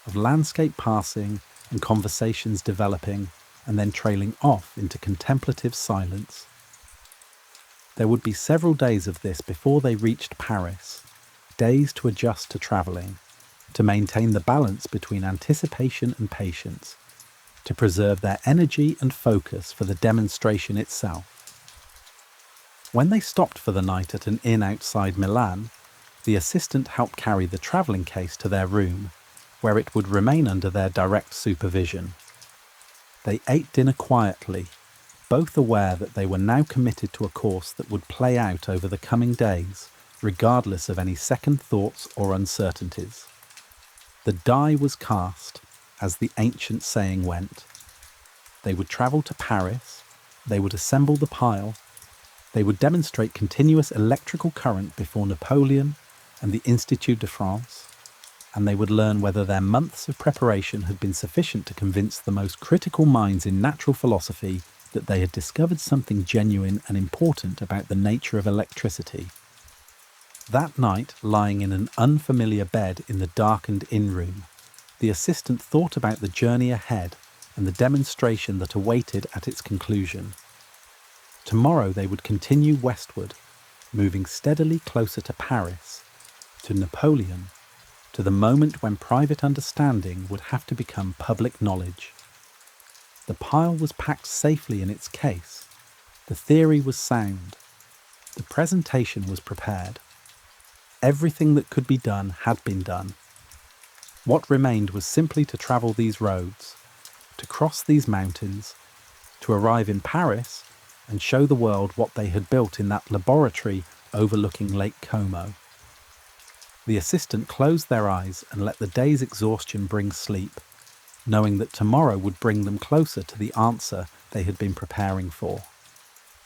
of landscape passing and conversations developing and then trailing off into contemplative silence. There would be several days of this before they reached Paris, days to adjust to travelling, to maintain the balance between anticipation and patience, to preserve their energy and focus for the demonstration itself. When they stopped for the night at an inn outside Milan, The assistant helped carry the travelling case to their room, where it would remain under their direct supervision. They ate dinner quietly, both aware that they were now committed to a course that would play out over the coming days, regardless of any second thoughts or uncertainties. The die was cast, as the ancient saying went. They would travel to Paris, they would assemble the pile, they would demonstrate continuous electrical current before Napoleon and the Institut de France, and they would learn whether their months of preparation had been sufficient to convince the most critical minds in natural philosophy that they had discovered something genuine and important about the nature of electricity. That night, lying in an unfamiliar bed in the darkened inn-room, the assistant thought about the journey ahead and the demonstration that awaited at its conclusion. Tomorrow they would continue westward, moving steadily closer to Paris, to Napoleon, to the moment when private understanding would have to become public knowledge. The pile was packed safely in its case. The theory was sound. The presentation was prepared. Everything that could be done had been done. What remained was simply to travel these roads, to cross these mountains, to arrive in Paris and show the world what they had built in that laboratory overlooking Lake Como. The assistant closed their eyes and let the day's exhaustion bring sleep, knowing that tomorrow would bring them closer to the answer they had been preparing for.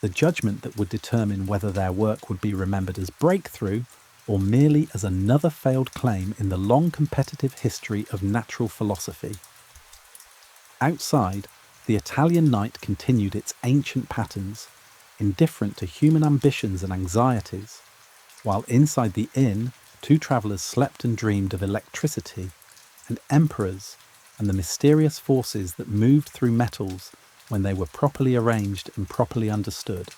The judgment that would determine whether their work would be remembered as breakthrough or merely as another failed claim in the long competitive history of natural philosophy. Outside, the Italian night continued its ancient patterns, indifferent to human ambitions and anxieties, while inside the inn, two travellers slept and dreamed of electricity and emperors and the mysterious forces that moved through metals when they were properly arranged and properly understood.